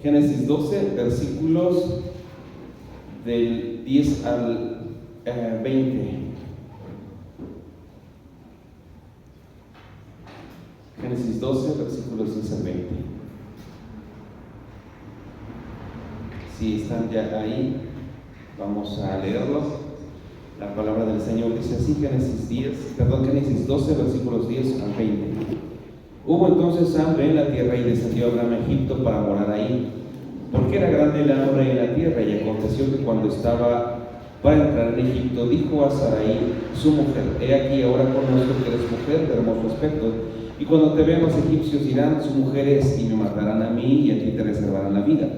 Génesis 12, versículos del 10 al 20. Génesis 12, versículos 10 al 20. Si están ya ahí, vamos a leerlo. La palabra del Señor dice así, Génesis 12, versículos 10 al 20. Hubo entonces hambre en la tierra y descendió Abraham a Egipto para morar ahí, porque era grande el hambre en la tierra. Y aconteció que cuando estaba para entrar en Egipto, dijo a Sarai, su mujer: he aquí, ahora conozco que eres mujer de hermoso aspecto, y cuando te vean los egipcios dirán, su mujer es, y me matarán a mí, y a ti te reservarán la vida.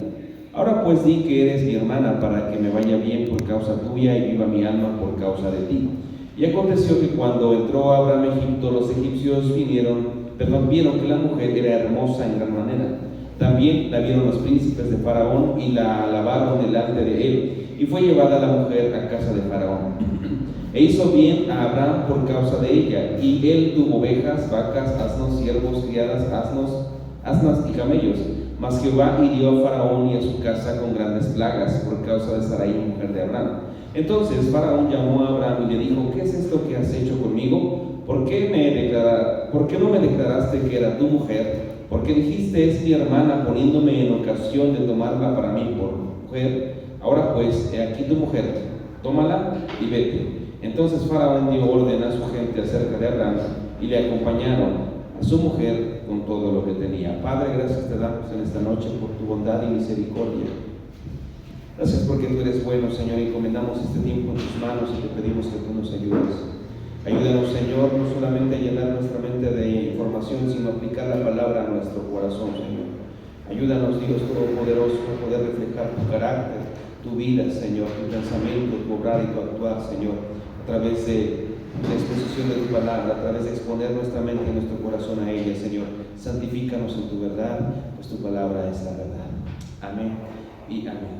Ahora pues di que eres mi hermana, para que me vaya bien por causa tuya y viva mi alma por causa de ti. Y aconteció que cuando entró Abraham a Egipto, los egipcios vieron que la mujer era hermosa en gran manera. También la vieron los príncipes de Faraón y la alabaron delante de él, y fue llevada la mujer a casa de Faraón. E hizo bien a Abraham por causa de ella, y él tuvo ovejas, vacas, asnos, siervos, criadas, asnas y camellos. Mas Jehová hirió a Faraón y a su casa con grandes plagas por causa de Sarai, mujer de Abraham. Entonces Faraón llamó a Abraham y le dijo: ¿qué es esto que has hecho conmigo? ¿Por qué no me declaraste que era tu mujer? Porque dijiste: es mi hermana, poniéndome en ocasión de tomarla para mí por mujer. Ahora pues, he aquí tu mujer, tómala y vete. Entonces Faraón dio orden a su gente acerca de Abraham, y le acompañaron a su mujer con todo lo que tenía. Padre, gracias te damos en esta noche por tu bondad y misericordia. Gracias porque tú eres bueno, Señor, y encomendamos este tiempo en tus manos y te pedimos que tú nos ayudes. Ayúdanos, Señor, no solamente a llenar nuestra mente de información, sino a aplicar la palabra a nuestro corazón, Señor. Ayúdanos, Dios Todopoderoso, a poder reflejar tu carácter, tu vida, Señor, tu pensamiento, tu obrar y tu actuar, Señor, a través de la exposición de tu palabra, a través de exponer nuestra mente y nuestro corazón a ella, Señor. Santifícanos en tu verdad, pues tu palabra es la verdad. Amén y amén.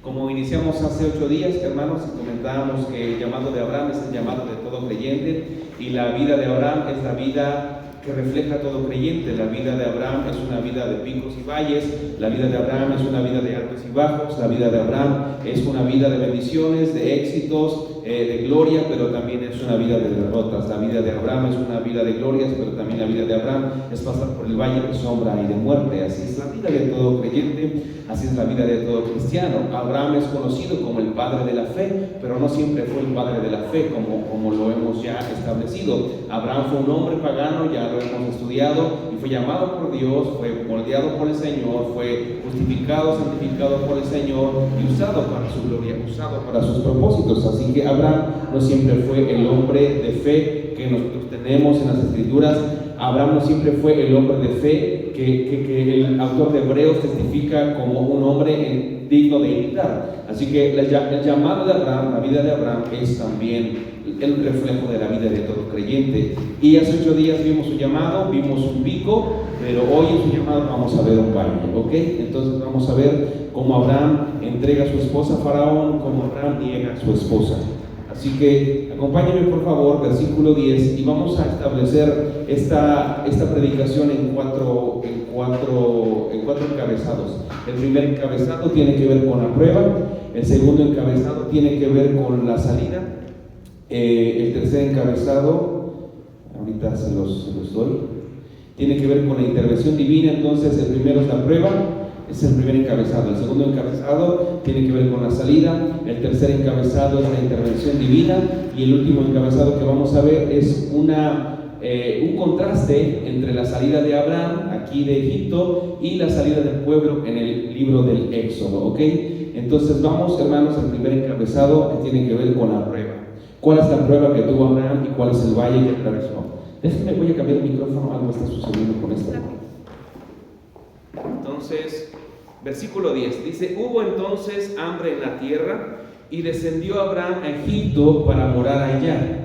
Como iniciamos hace 8 días, hermanos, y comentábamos que el llamado de Abraham es el llamado de todo creyente, y la vida de Abraham es la vida que refleja a todo creyente. La vida de Abraham es una vida de picos y valles, la vida de Abraham es una vida de altos y bajos, la vida de Abraham es una vida de bendiciones, de éxitos, de gloria, pero también es una vida de derrotas. La vida de Abraham es una vida de glorias, pero también la vida de Abraham es pasar por el valle de sombra y de muerte. Así es la vida de todo creyente, así es la vida de todo cristiano. Abraham es conocido como el padre de la fe, pero no siempre fue el padre de la fe como lo hemos ya establecido. Abraham fue un hombre pagano, ya lo hemos estudiado, y fue llamado por Dios, fue moldeado por el Señor, fue justificado, santificado por el Señor y usado para su gloria, usado para sus propósitos. Así que Abraham no siempre fue el hombre de fe que nosotros tenemos en las Escrituras. Abraham no siempre fue el hombre de fe que el autor de Hebreos testifica como un hombre digno de imitar. Así que el llamado de Abraham, la vida de Abraham, es también el reflejo de la vida de todo creyente. Y hace 8 días vimos su llamado, vimos un pico, pero hoy en su llamado vamos a ver un valle, ¿ok? Entonces vamos a ver cómo Abraham entrega a su esposa a Faraón, cómo Abraham niega a su esposa. Así que acompáñenme por favor, versículo 10, y vamos a establecer esta predicación en cuatro encabezados. El primer encabezado tiene que ver con la prueba, el segundo encabezado tiene que ver con la salida, el tercer encabezado, ahorita se los doy, tiene que ver con la intervención divina. Entonces el primero es la prueba, es el primer encabezado. El segundo encabezado tiene que ver con la salida, el tercer encabezado es la intervención divina, y el último encabezado que vamos a ver es un contraste entre la salida de Abraham aquí de Egipto y la salida del pueblo en el libro del Éxodo, ¿ok? Entonces vamos, hermanos, al primer encabezado, que tiene que ver con la prueba. ¿Cuál es la prueba que tuvo Abraham y cuál es el valle que atravesó? Déjenme, voy a cambiar el micrófono, algo está sucediendo con esto. Entonces, versículo 10 dice: hubo entonces hambre en la tierra y descendió Abraham a Egipto para morar allá.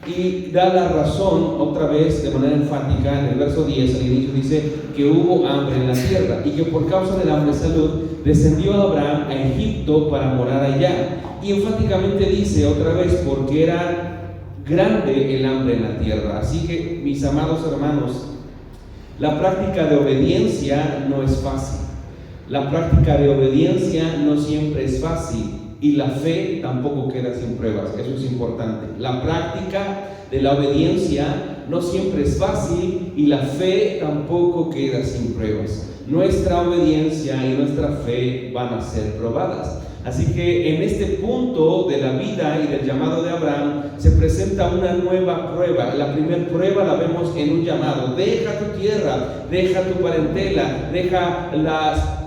Y da la razón otra vez de manera enfática en el verso 10, al inicio dice que hubo hambre en la tierra y que por causa del hambre de salud descendió Abraham a Egipto para morar allá. Y enfáticamente dice otra vez porque era grande el hambre en la tierra. Así que, mis amados hermanos, la práctica de obediencia no es fácil. La práctica de obediencia no siempre es fácil y la fe tampoco queda sin pruebas. Eso es importante. La práctica de la obediencia no siempre es fácil y la fe tampoco queda sin pruebas. Nuestra obediencia y nuestra fe van a ser probadas. Así que en este punto de la vida y del llamado de Abraham se presenta una nueva prueba. La primera prueba la vemos en un llamado: deja tu tierra, deja tu parentela, deja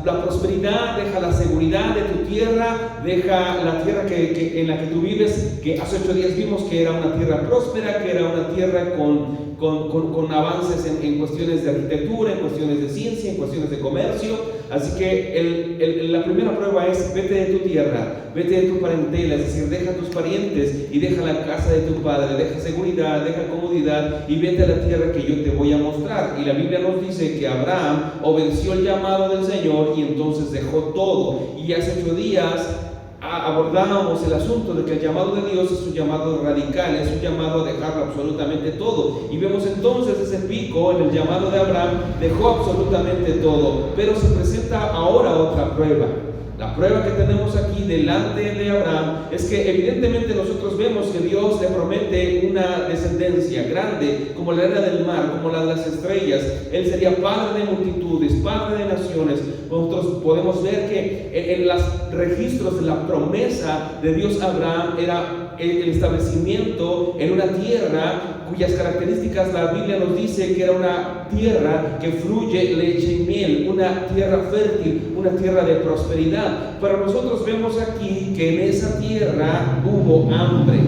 la prosperidad, deja la seguridad de tu tierra, deja la tierra en la que tú vives, que hace 8 días vimos que era una tierra próspera, que era una tierra con avances en cuestiones de arquitectura, en cuestiones de ciencia, en cuestiones de comercio. Así que la primera prueba es: vete de tu tierra, vete de tu parentela, es decir, deja tus parientes y deja la casa de tu padre, deja seguridad, deja comodidad y vete a la tierra que yo te voy a mostrar. Y la Biblia nos dice que Abraham obedeció el llamado del Señor y entonces dejó todo. Y hace 8 días abordábamos el asunto de que el llamado de Dios es un llamado radical, es un llamado a dejarlo absolutamente todo. Y vemos entonces ese pico en el llamado de Abraham: dejó absolutamente todo. Pero se presenta ahora otra prueba. La prueba que tenemos aquí delante de Abraham es que evidentemente nosotros vemos que Dios le promete una descendencia grande, como la arena del mar, como la de las estrellas. Él sería padre de multitudes, padre de naciones. Nosotros podemos ver que en los registros de la promesa de Dios a Abraham era el establecimiento en una tierra cuyas características la Biblia nos dice que era una tierra que fluye leche y miel, una tierra fértil, una tierra de prosperidad. Pero nosotros vemos aquí que en esa tierra hubo hambre.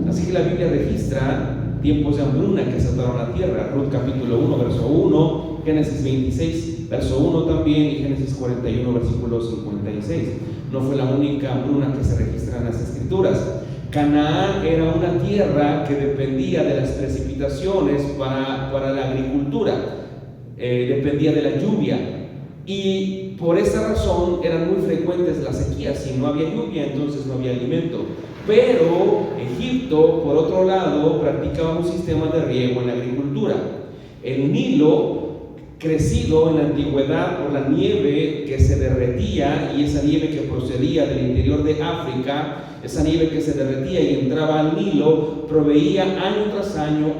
Así que la Biblia registra tiempos de hambruna que azotaron la tierra. Ruth capítulo 1, verso 1, Génesis 26, verso 1 también, y Génesis 41, versículo 56. No fue la única hambruna que se registra en las Escrituras. Canaán era una tierra que dependía de las precipitaciones para la agricultura, dependía de la lluvia, y por esa razón eran muy frecuentes las sequías. Si no había lluvia, entonces no había alimento. Pero Egipto, por otro lado, practicaba un sistema de riego en la agricultura. El Nilo, crecido en la antigüedad por la nieve que se derretía, y esa nieve que procedía del interior de África, esa nieve que se derretía y entraba al Nilo, proveía año tras año,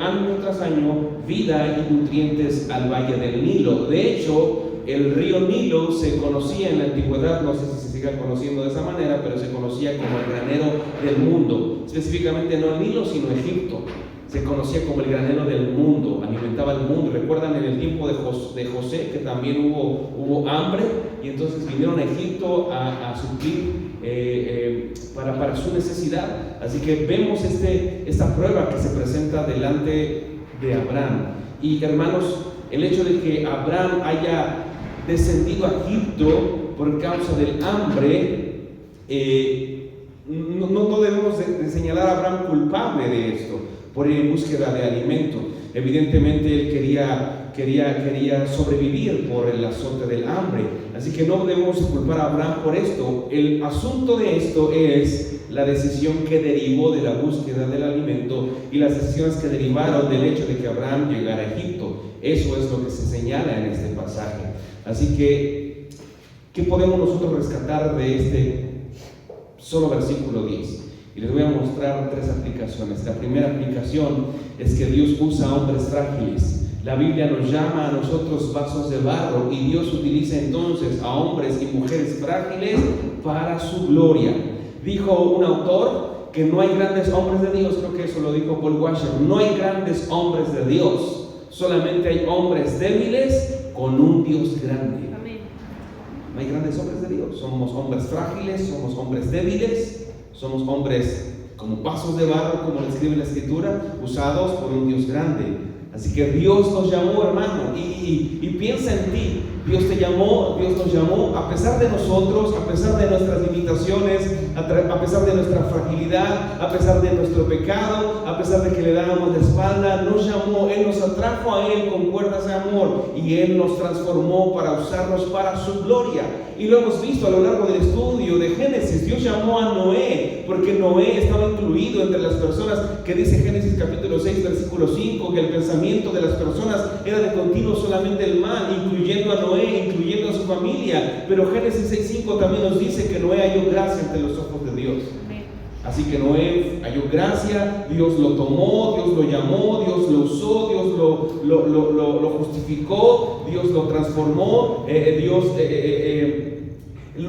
vida y nutrientes al valle del Nilo. De hecho, el río Nilo se conocía en la antigüedad, no sé si se siga conociendo de esa manera, pero se conocía como el granero del mundo. Específicamente no el Nilo, sino Egipto. Se conocía como el granero del mundo, alimentaba al mundo. Recuerdan en el tiempo de José que también hubo hambre, y entonces vinieron a Egipto a suplir para su necesidad. Así que vemos esta prueba que se presenta delante de Abraham. Y hermanos, el hecho de que Abraham haya descendido a Egipto por causa del hambre, no debemos de señalar a Abraham culpable de esto, por ir en búsqueda de alimento. Evidentemente él quería sobrevivir por el azote del hambre, así que no debemos culpar a Abraham por esto. El asunto de esto es la decisión que derivó de la búsqueda del alimento y las decisiones que derivaron del hecho de que Abraham llegara a Egipto. Eso es lo que se señala en este pasaje. Así que, ¿qué podemos nosotros rescatar de este solo versículo 10? Y les voy a mostrar 3 aplicaciones. La primera aplicación es que Dios usa hombres frágiles. La Biblia nos llama a nosotros vasos de barro, y Dios utiliza entonces a hombres y mujeres frágiles para su gloria. Dijo un autor que no hay grandes hombres de Dios, creo que eso lo dijo Paul Washer: no hay grandes hombres de Dios, solamente hay hombres débiles con un Dios grande. Amén. No hay grandes hombres de Dios, somos hombres frágiles, somos hombres débiles. Somos hombres como vasos de barro, como lo escribe la Escritura, usados por un Dios grande. Así que Dios nos llamó, hermano, y piensa en ti. Dios te llamó, Dios nos llamó, a pesar de nosotros, a pesar de nuestras limitaciones, a pesar de nuestra fragilidad, a pesar de nuestro pecado, a pesar de que le dábamos la espalda. Nos llamó, Él nos atrajo a Él con cuerdas de amor, y Él nos transformó para usarnos para su gloria. Y lo hemos visto a lo largo del estudio de Génesis. Dios llamó a Noé, porque Noé estaba incluido entre las personas que dice Génesis capítulo 6, versículo 5, que el pensamiento pensamiento de las personas era de continuo solamente el mal, incluyendo a Noé, incluyendo a su familia. Pero Génesis 6:5 también nos dice que Noé halló gracia ante los ojos de Dios. Así que Noé halló gracia, Dios lo tomó, Dios lo llamó, Dios lo usó, Dios lo justificó, Dios lo transformó, Dios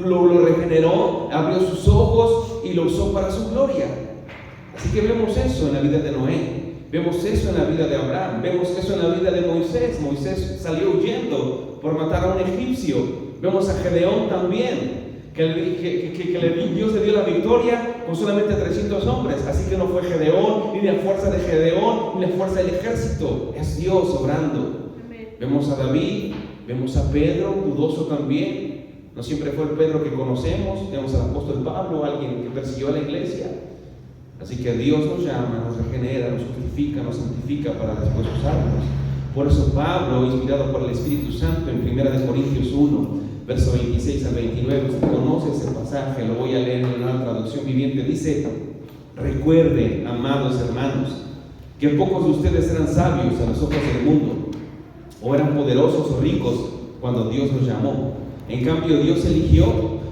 lo regeneró, abrió sus ojos y lo usó para su gloria. Así que vemos eso en la vida de Noé, vemos eso en la vida de Abraham, vemos eso en la vida de Moisés. Moisés salió huyendo por matar a un egipcio. Vemos a Gedeón también, que Dios le dio la victoria con solamente 300 hombres. Así que no fue Gedeón, ni la fuerza de Gedeón, ni la fuerza del ejército, es Dios obrando. Vemos a David, vemos a Pedro, dudoso también. No siempre fue el Pedro que conocemos. Vemos al apóstol Pablo, alguien que persiguió a la iglesia. Así que Dios nos llama, nos regenera, nos justifica, nos santifica para después usarnos. Por eso Pablo, inspirado por el Espíritu Santo, en 1 Corintios 1, verso 26 al 29, usted conoce ese pasaje, lo voy a leer en una traducción viviente, dice: recuerden, amados hermanos, que pocos de ustedes eran sabios a los ojos del mundo, o eran poderosos o ricos cuando Dios los llamó. En cambio, Dios eligió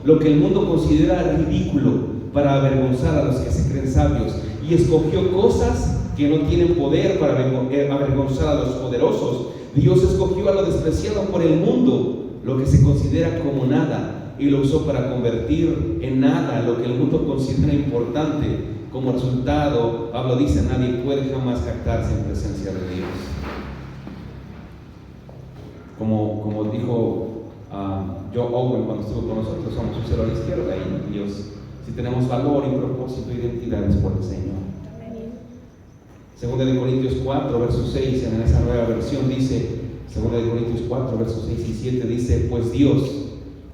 lo que el mundo considera ridículo para avergonzar a los que se creen sabios, y escogió cosas que no tienen poder para avergonzar a los poderosos. Dios escogió a lo despreciado por el mundo, lo que se considera como nada, y lo usó para convertir en nada lo que el mundo considera importante. Como resultado, Pablo dice: nadie puede jamás jactarse en presencia de Dios. Como dijo Joe Owen cuando estuvo con nosotros, somos un cero a la izquierda, y Dios, si tenemos valor y propósito e identidad, es por el Señor. Segunda de Corintios 4, verso 6, en esa nueva versión dice, Segunda de Corintios 4, versos 6 y 7, dice: pues Dios,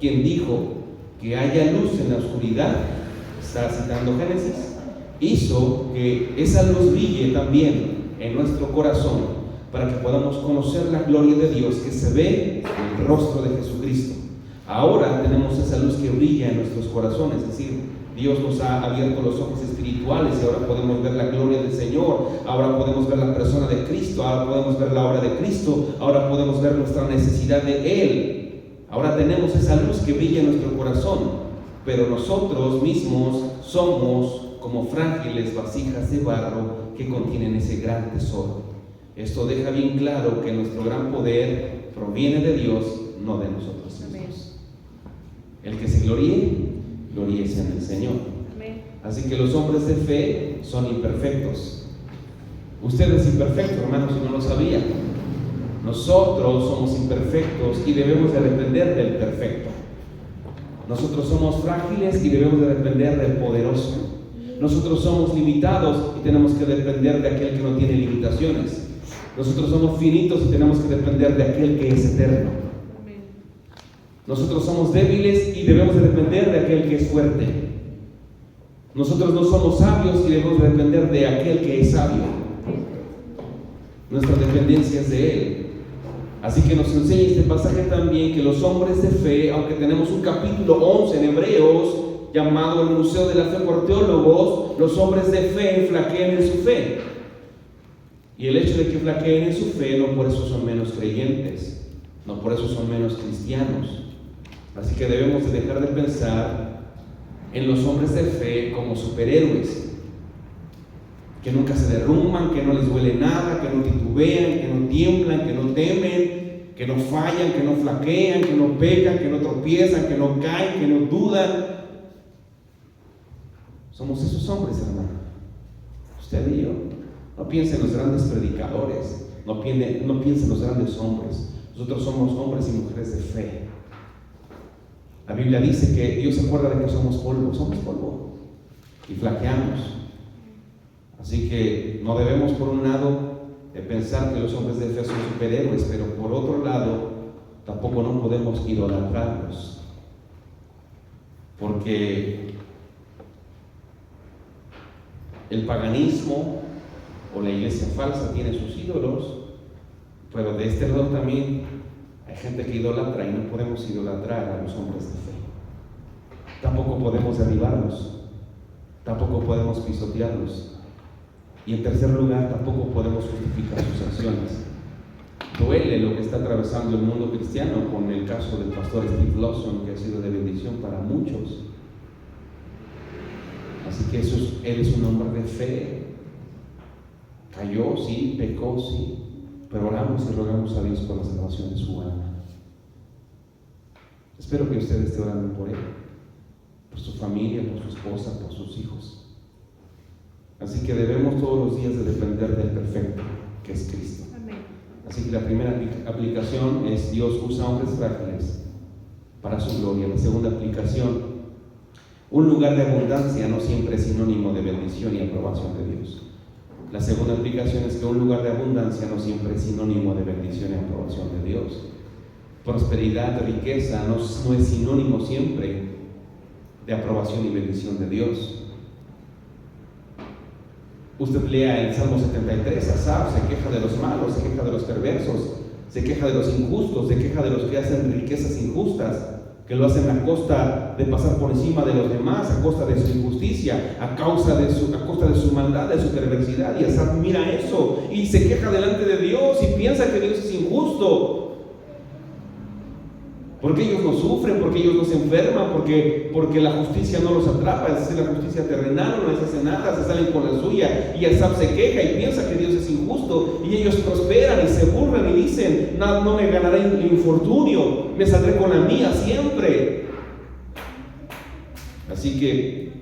quien dijo que haya luz en la oscuridad, está citando Génesis, hizo que esa luz brille también en nuestro corazón, para que podamos conocer la gloria de Dios que se ve en el rostro de Jesucristo. Ahora tenemos esa luz que brilla en nuestros corazones, es decir, Dios nos ha abierto los ojos espirituales y ahora podemos ver la gloria del Señor, ahora podemos ver la persona de Cristo, ahora podemos ver la obra de Cristo, ahora podemos ver nuestra necesidad de Él. Ahora tenemos esa luz que brilla en nuestro corazón, pero nosotros mismos somos como frágiles vasijas de barro que contienen ese gran tesoro. Esto deja bien claro que nuestro gran poder proviene de Dios, no de nosotros mismos. El que se gloríese en el Señor. Amén. Así que los hombres de fe son imperfectos. Usted es imperfecto, hermanos, si no lo sabía. Nosotros somos imperfectos y debemos de depender del perfecto. Nosotros somos frágiles y debemos de depender del poderoso. Nosotros somos limitados y tenemos que depender de aquel que no tiene limitaciones. Nosotros somos finitos y tenemos que depender de aquel que es eterno. Nosotros somos débiles y debemos de depender de aquel que es fuerte. Nosotros no somos sabios y debemos de depender de aquel que es sabio. Nuestra dependencia es de Él. Así que nos enseña este pasaje también que los hombres de fe, aunque tenemos un capítulo 11 en Hebreos, llamado el Museo de la Fe por teólogos, los hombres de fe flaquean en su fe. Y el hecho de que flaqueen en su fe no por eso son menos creyentes, no por eso son menos cristianos. Así que debemos de dejar de pensar en los hombres de fe como superhéroes, que nunca se derrumban, que no les duele nada, que no titubean, que no tiemblan, que no temen, que no fallan, que no flaquean, que no pecan, que no tropiezan, que no caen, que no dudan. Somos esos hombres, hermano. Usted y yo. No piensen en los grandes predicadores, no piensen en los grandes hombres. Nosotros somos hombres y mujeres de fe. La Biblia dice que Dios se acuerda de que somos polvo y flaqueamos. Así que no debemos, por un lado, de pensar que los hombres de fe son superhéroes, pero por otro lado, tampoco no podemos idolatrarlos, porque el paganismo o la iglesia falsa tiene sus ídolos, pero de este lado también hay gente que idolatra y no podemos idolatrar a los hombres de fe. Tampoco podemos derribarlos, tampoco podemos pisotearlos, y en tercer lugar tampoco podemos justificar sus acciones. duele lo que está atravesando el mundo cristiano con el caso del pastor Steve Lawson, que ha sido de bendición para muchos. Así que él es un hombre de fe. Cayó, sí, pecó, sí, pero oramos y rogamos a Dios por la salvación de su alma. Espero que usted esté orando por él, por su familia, por su esposa, por sus hijos. Así que debemos todos los días de depender del perfecto, que es Cristo. Amén. Así que la primera aplicación es: Dios usa hombres frágiles para su gloria. La segunda aplicación: un lugar de abundancia no siempre es sinónimo de bendición y aprobación de Dios. La segunda aplicación es que un lugar de abundancia no siempre es sinónimo de bendición y aprobación de Dios. Prosperidad, riqueza no es sinónimo siempre de aprobación y bendición de Dios. Usted lea el Salmo 73, Asaf se queja de los malos, se queja de los perversos, se queja de los injustos, se queja de los que hacen riquezas injustas, que lo hacen a costa de pasar por encima de los demás, a costa de su injusticia, a costa de su maldad, de su perversidad. Y Asaf mira eso y se queja delante de Dios y piensa que Dios es injusto. Porque ellos no sufren, porque ellos no se enferman, porque la justicia no los atrapa, es decir, la justicia terrenal no les hace nada, se salen con la suya. Y Asaf se queja y piensa que Dios es injusto, y ellos prosperan y se burlan y dicen: no me ganaré el infortunio, me saldré con la mía siempre. Así que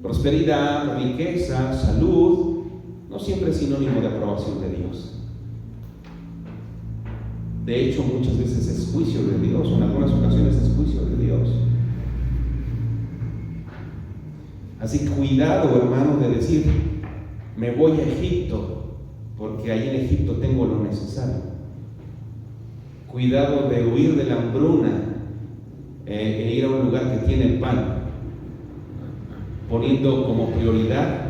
prosperidad, riqueza, salud no siempre es sinónimo de aprobación de Dios. De hecho, muchas veces es juicio de Dios, o en algunas ocasiones es juicio de Dios. Así que cuidado, hermano, de decir: me voy a Egipto, porque ahí en Egipto tengo lo necesario. Cuidado de huir de la hambruna e ir a un lugar que tiene pan, poniendo como prioridad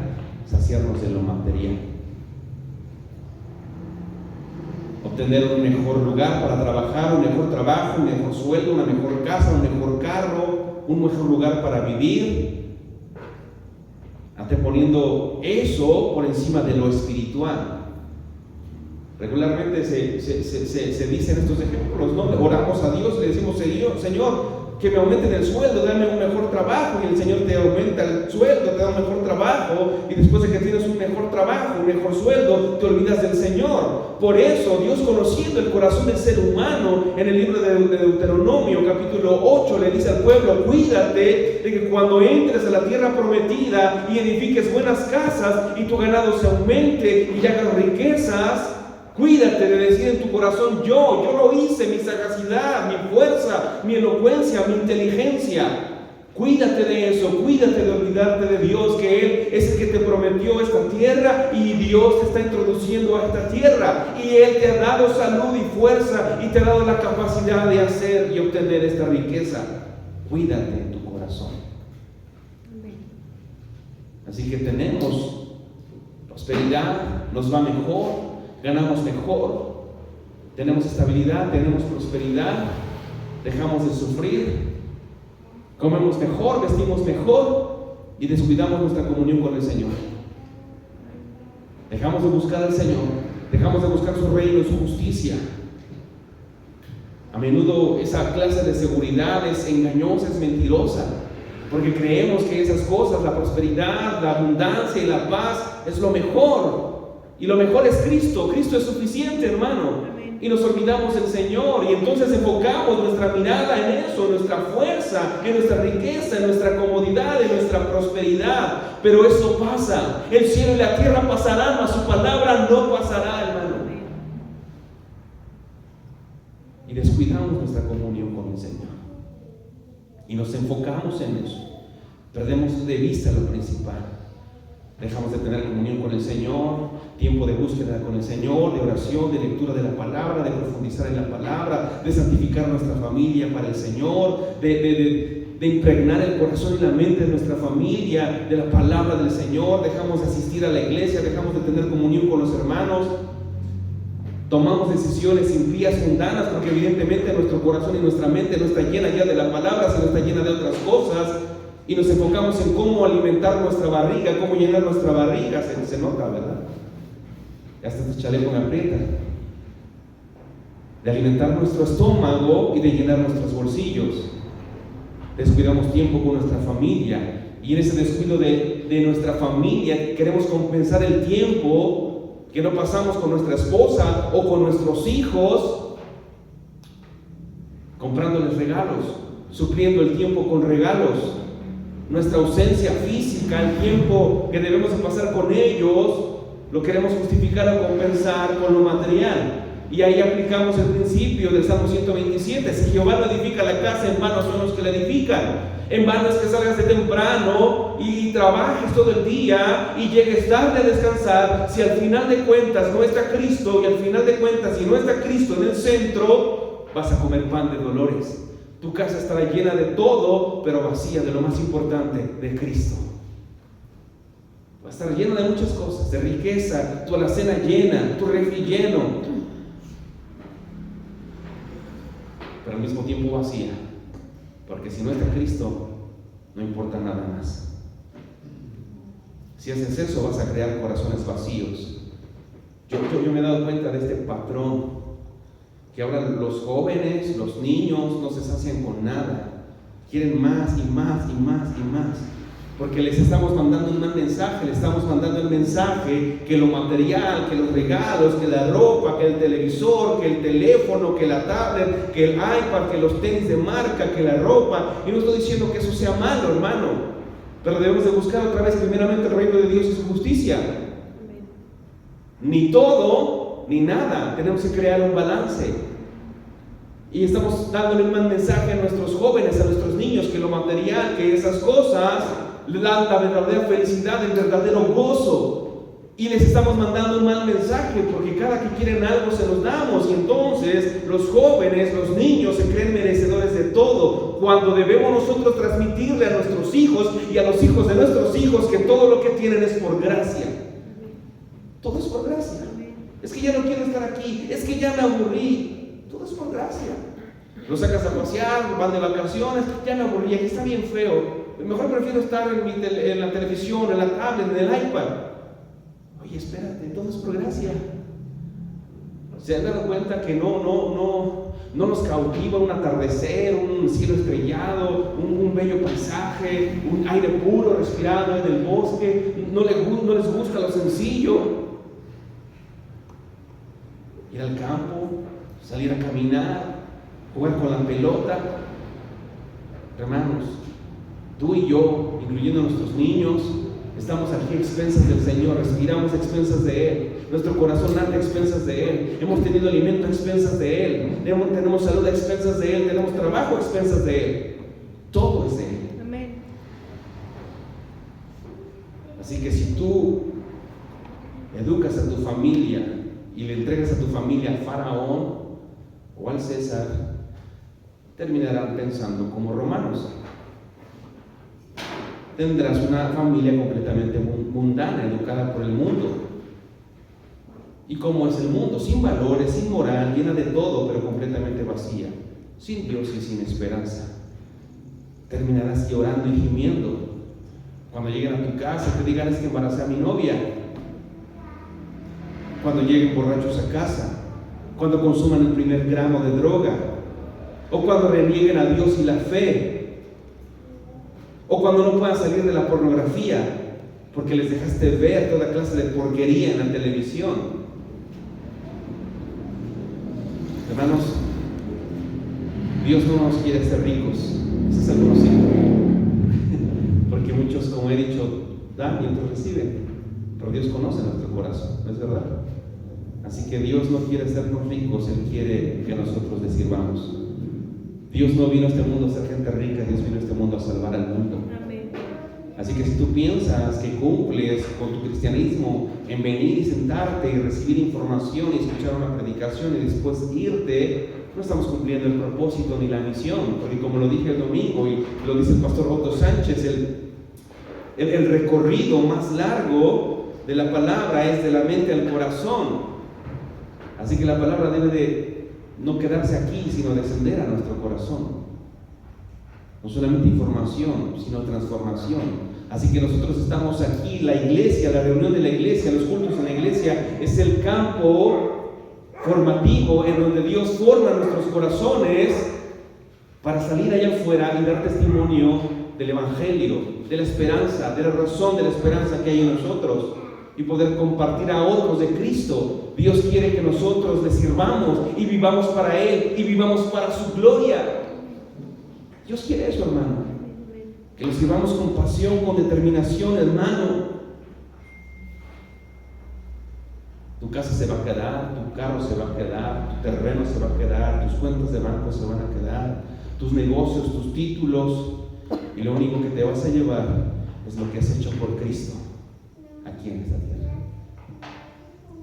saciarnos de lo material. Obtener un mejor lugar para trabajar, un mejor trabajo, un mejor sueldo, una mejor casa, un mejor carro, un mejor lugar para vivir, anteponiendo eso por encima de lo espiritual. Regularmente se dicen estos ejemplos, ¿no? Oramos a Dios, le decimos: Señor, que me aumenten el sueldo, dame un mejor trabajo, y el Señor te aumenta el sueldo, te da un mejor trabajo, y después de que tienes un mejor trabajo, un mejor sueldo, te olvidas del Señor. Por eso Dios, conociendo el corazón del ser humano, en el libro de Deuteronomio capítulo 8 le dice al pueblo: cuídate de que cuando entres a la tierra prometida y edifiques buenas casas y tu ganado se aumente y hagas riquezas, cuídate de decir en tu corazón: yo lo hice, mi sagacidad, mi fuerza, mi elocuencia, mi inteligencia. Cuídate de eso, cuídate de olvidarte de Dios, que Él es el que te prometió esta tierra, y Dios te está introduciendo a esta tierra, y Él te ha dado salud y fuerza, y te ha dado la capacidad de hacer y obtener esta riqueza. Cuídate en tu corazón. Así que tenemos prosperidad, nos va mejor, ganamos mejor, tenemos estabilidad, tenemos prosperidad, dejamos de sufrir, comemos mejor, vestimos mejor y descuidamos nuestra comunión con el Señor. Dejamos de buscar al Señor, dejamos de buscar su reino y su justicia. A menudo esa clase de seguridad es engañosa, es mentirosa, porque creemos que esas cosas, la prosperidad, la abundancia y la paz, es lo mejor. Y lo mejor es Cristo. Cristo es suficiente, hermano. Y nos olvidamos del Señor, y entonces enfocamos nuestra mirada en eso, en nuestra fuerza, en nuestra riqueza, en nuestra comodidad, en nuestra prosperidad. Pero eso pasa. El cielo y la tierra pasarán, mas su palabra no pasará, hermano. Y descuidamos nuestra comunión con el Señor, y nos enfocamos en eso. Perdemos de vista lo principal. Dejamos de tener comunión con el Señor, tiempo de búsqueda con el Señor, de oración, de lectura de la palabra, de profundizar en la palabra, de santificar nuestra familia para el Señor, de impregnar el corazón y la mente de nuestra familia de la palabra del Señor. Dejamos de asistir a la iglesia, dejamos de tener comunión con los hermanos. Tomamos decisiones impías, mundanas, porque evidentemente nuestro corazón y nuestra mente no está llena ya de la palabra, sino está llena de otras cosas. Y nos enfocamos en cómo alimentar nuestra barriga, cómo llenar nuestra barriga. Se nota, ¿verdad? Hasta este chaleco me aprieta. de alimentar nuestro estómago y de llenar nuestros bolsillos. Descuidamos tiempo con nuestra familia, y en ese descuido de nuestra familia queremos compensar el tiempo que no pasamos con nuestra esposa o con nuestros hijos, comprándoles regalos, supliendo el tiempo con regalos. Nuestra ausencia física, el tiempo que debemos de pasar con ellos, lo queremos justificar o compensar con lo material. Y ahí aplicamos el principio del Salmo 127. Si Jehová no edifica la casa, en vano son los que la edifican. En vano es que salgas de temprano y trabajes todo el día y llegues tarde a descansar, si al final de cuentas no está Cristo, y al final de cuentas si no está Cristo en el centro, vas a comer pan de dolores. Tu casa estará llena de todo, pero vacía de lo más importante, de Cristo. Va a estar llena de muchas cosas, de riqueza, tu alacena llena, tu refri lleno, pero al mismo tiempo vacía, porque si no está Cristo, no importa nada más. Si haces eso, vas a crear corazones vacíos. Yo me he dado cuenta de este patrón, que ahora los jóvenes, los niños no se sacian con nada, quieren más y más y más y más, porque les estamos mandando un mal mensaje. Les estamos mandando el mensaje que lo material, que los regalos, que la ropa, que el televisor, que el teléfono, que la tablet, que el iPad, que los tenis de marca, que la ropa. Y no estoy diciendo que eso sea malo, hermano, pero debemos de buscar otra vez primeramente el reino de Dios y su justicia. Ni todo ni nada, tenemos que crear un balance. Y estamos dándole un mal mensaje a nuestros jóvenes, a nuestros niños, que lo material, que esas cosas le dan la verdadera felicidad, el verdadero gozo. Y les estamos mandando un mal mensaje, porque cada que quieren algo se los damos, y entonces los jóvenes, los niños se creen merecedores de todo, cuando debemos nosotros transmitirle a nuestros hijos y a los hijos de nuestros hijos que todo lo que tienen es por gracia. Todo es por gracia. Es que ya no quiero estar aquí, es que ya me aburrí. Todo es por gracia. Los sacas a pasear, van de vacaciones, ya me aburrí, aquí está bien feo. Mejor prefiero estar en la televisión, en la tablet, en el iPad. Oye, espérate, todo es por gracia. ¿Se han dado cuenta que no nos cautiva un atardecer, un cielo estrellado, un bello paisaje, un aire puro respirado en el bosque? No les gusta lo sencillo. Ir al campo, salir a caminar, jugar con la pelota. Hermanos, tú y yo, incluyendo a nuestros niños, estamos aquí a expensas del Señor, respiramos a expensas de Él, nuestro corazón anda a expensas de Él, hemos tenido alimento a expensas de Él, tenemos salud a expensas de Él, tenemos trabajo a expensas de Él, todo es de Él. Amén. Así que si tú educas a tu familia y le entregas a tu familia al faraón o al César, terminarán pensando como romanos. Tendrás una familia completamente mundana, educada por el mundo. ¿Y cómo es el mundo? Sin valores, sin moral, llena de todo, pero completamente vacía, sin Dios y sin esperanza. Terminarás llorando y gimiendo cuando lleguen a tu casa, te digan: es que embaracé a mi novia. Cuando lleguen borrachos a casa, cuando consuman el primer gramo de droga, o cuando renieguen a Dios y la fe, o cuando no puedan salir de la pornografía porque les dejaste ver toda clase de porquería en la televisión. Hermanos, Dios no nos quiere ser ricos, eso es algo conocido, porque muchos, como he dicho, dan y otros reciben, pero Dios conoce nuestro corazón, ¿no es verdad? Así que Dios no quiere hacernos ricos, Él quiere que nosotros le sirvamos. Dios no vino a este mundo a ser gente rica, Dios vino a este mundo a salvar al mundo. Amén. Así que si tú piensas que cumples con tu cristianismo en venir y sentarte y recibir información y escuchar una predicación y después irte, no estamos cumpliendo el propósito ni la misión, porque como lo dije el domingo y lo dice el pastor Otto Sánchez, el recorrido más largo de la palabra es de la mente al corazón. Así que la palabra debe de no quedarse aquí, sino descender a nuestro corazón. No solamente información, sino transformación. Así que nosotros estamos aquí, la iglesia, la reunión de la iglesia, los cultos en la iglesia, es el campo formativo en donde Dios forma nuestros corazones para salir allá afuera y dar testimonio del Evangelio, de la esperanza, de la razón de la esperanza que hay en nosotros y poder compartir a otros de Cristo. Dios quiere que nosotros le sirvamos y vivamos para Él y vivamos para su gloria. Dios quiere eso, hermano, que lo sirvamos con pasión, con determinación, hermano. Tu casa se va a quedar, tu carro se va a quedar, tu terreno se va a quedar, tus cuentas de banco se van a quedar, tus negocios, tus títulos, y lo único que te vas a llevar es lo que has hecho por Cristo aquí en esta tierra.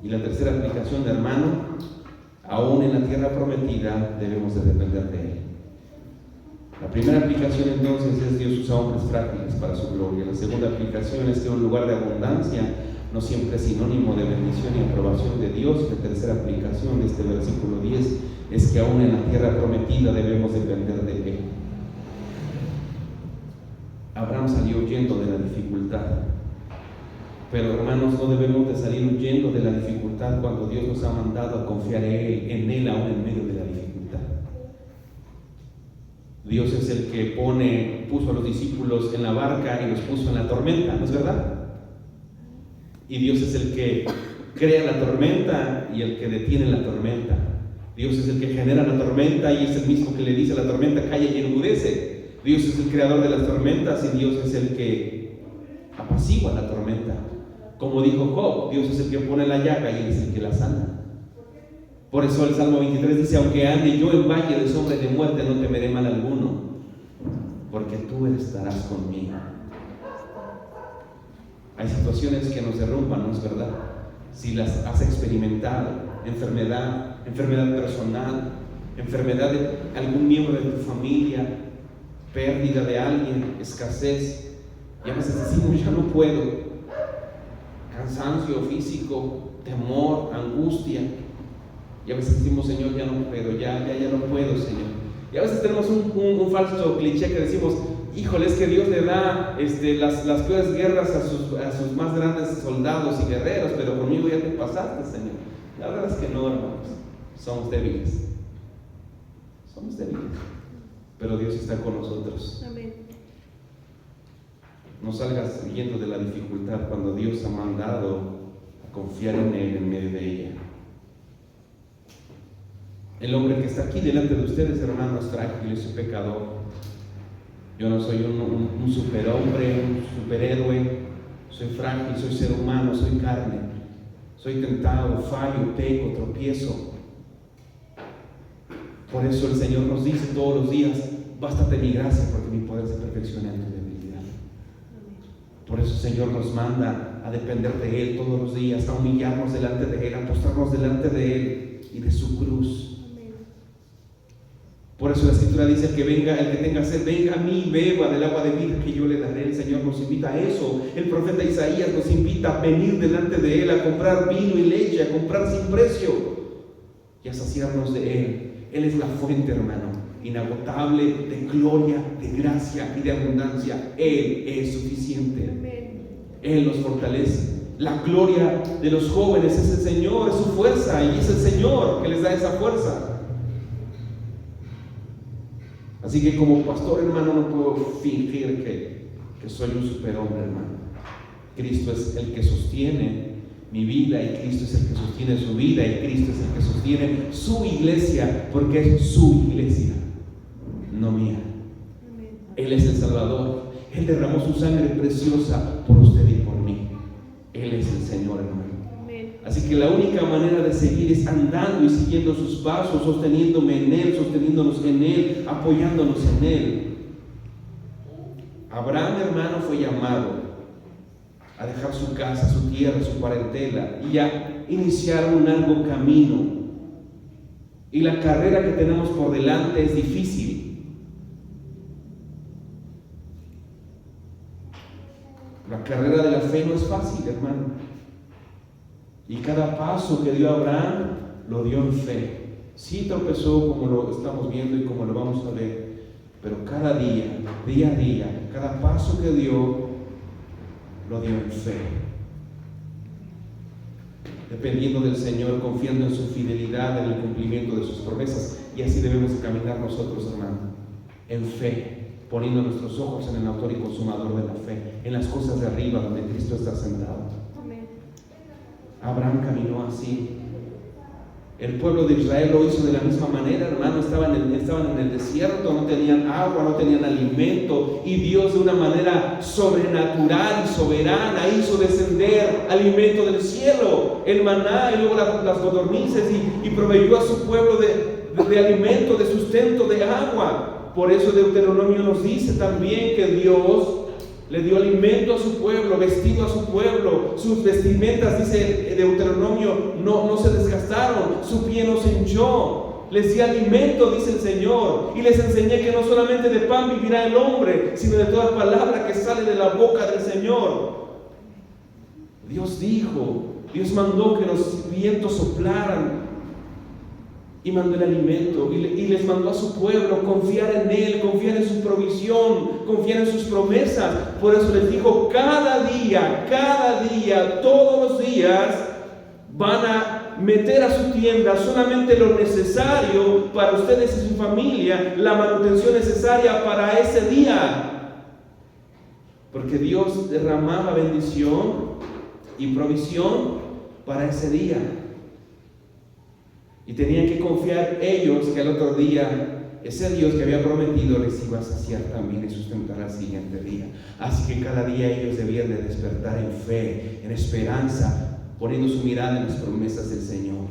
Y la tercera aplicación, de hermano, aún en la tierra prometida debemos de depender de Él. La primera aplicación entonces es: Dios usa hombres frágiles para su gloria. La segunda aplicación es que un lugar de abundancia no siempre es sinónimo de bendición y aprobación de Dios. La tercera aplicación de este versículo 10 es que aún en la tierra prometida debemos depender de Él. Abraham salió huyendo de la dificultad, pero hermanos, no debemos de salir huyendo de la dificultad cuando Dios nos ha mandado a confiar en Él aún en medio de la dificultad. Dios es el que puso a los discípulos en la barca y los puso en la tormenta, ¿no es verdad? Y Dios es el que crea la tormenta y el que detiene la tormenta. Dios es el que genera la tormenta y es el mismo que le dice a la tormenta: calla y enmudece. Dios es el creador de las tormentas y Dios es el que apacigua la tormenta. Como dijo Job, Dios es el que pone la llaga y Él es el que la sana. Por eso el Salmo 23 dice: aunque ande yo en valle de sombra y de muerte, no temeré mal alguno, porque tú estarás conmigo. Hay situaciones que nos derrumban, ¿no es verdad? Si las has experimentado: enfermedad personal, enfermedad de algún miembro de tu familia, pérdida de alguien, escasez, y a veces decimos: ya no puedo. Cansancio físico, temor, angustia, y a veces decimos: Señor, ya no puedo, ya no puedo, Señor. Y a veces tenemos un falso cliché que decimos: híjole, es que Dios le da las peores guerras a sus más grandes soldados y guerreros, pero conmigo ya te pasaste, Señor. La verdad es que no, hermanos, somos débiles, pero Dios está con nosotros. Amén. No salgas huyendo de la dificultad cuando Dios ha mandado a confiar en Él en medio de ella. El hombre que está aquí delante de ustedes, hermanos, es frágil, es un pecador. Yo no soy un superhombre, un superhéroe. Soy frágil, soy ser humano, soy carne. Soy tentado, fallo, peco, tropiezo. Por eso el Señor nos dice todos los días: bástate mi gracia, porque mi poder se perfecciona en tu debilidad. Por eso el Señor nos manda a depender de Él todos los días, a humillarnos delante de Él, a postrarnos delante de Él y de su cruz. Por eso la Escritura dice: el que tenga sed, venga a mí y beba del agua de vida que yo le daré. El Señor nos invita a eso. El profeta Isaías nos invita a venir delante de Él, a comprar vino y leche, a comprar sin precio y a saciarnos de Él. Él es la fuente, hermano, inagotable de gloria, de gracia y de abundancia. Él es suficiente. Él nos fortalece. La gloria de los jóvenes es el Señor, es su fuerza, y es el Señor que les da esa fuerza. Así que como pastor, hermano, no puedo fingir que soy un superhombre, hermano. Cristo es el que sostiene mi vida, y Cristo es el que sostiene su vida, y Cristo es el que sostiene su iglesia, porque es su iglesia, no mía. Él es el Salvador. Él derramó su sangre preciosa por usted y por mí. Él es el Señor, hermano. Así que la única manera de seguir es andando y siguiendo sus pasos, sosteniéndome en Él, sosteniéndonos en Él, apoyándonos en Él. Abraham, hermano, fue llamado a dejar su casa, su tierra, su parentela y a iniciar un largo camino. Y la carrera que tenemos por delante es difícil. La carrera de la fe no es fácil, hermano. Y cada paso que dio Abraham lo dio en fe. Sí tropezó, como lo estamos viendo y como lo vamos a ver, pero cada día a día, cada paso que dio, lo dio en fe. dependiendo del Señor, confiando en su fidelidad, en el cumplimiento de sus promesas. Y así debemos de caminar nosotros, hermano, en fe, poniendo nuestros ojos en el autor y consumador de la fe, en las cosas de arriba donde Cristo está sentado. Abraham caminó así. El pueblo de Israel lo hizo de la misma manera, hermano. Estaban en el desierto, no tenían agua, no tenían alimento, y Dios de una manera sobrenatural y soberana hizo descender alimento del cielo, el maná y luego las codornices, y proveyó a su pueblo de alimento, de sustento, de agua. Por eso Deuteronomio nos dice también que Dios le dio alimento a su pueblo, vestido a su pueblo. Sus vestimentas, dice Deuteronomio, no se desgastaron, su pie no se hinchó. Les di alimento, dice el Señor, y les enseñé que no solamente de pan vivirá el hombre, sino de toda palabra que sale de la boca del Señor. Dios dijo, Dios mandó que los vientos soplaran, y mandó el alimento, y les mandó a su pueblo confiar en Él, confiar en su provisión, confiar en sus promesas. Por eso les dijo, cada día, todos los días van a meter a su tienda solamente lo necesario para ustedes y su familia, la manutención necesaria para ese día, porque Dios derramaba bendición y provisión para ese día. Y tenían que confiar ellos que al otro día, ese Dios que había prometido les iba a saciar también y sustentar al siguiente día. Así que cada día ellos debían de despertar en fe, en esperanza, poniendo su mirada en las promesas del Señor.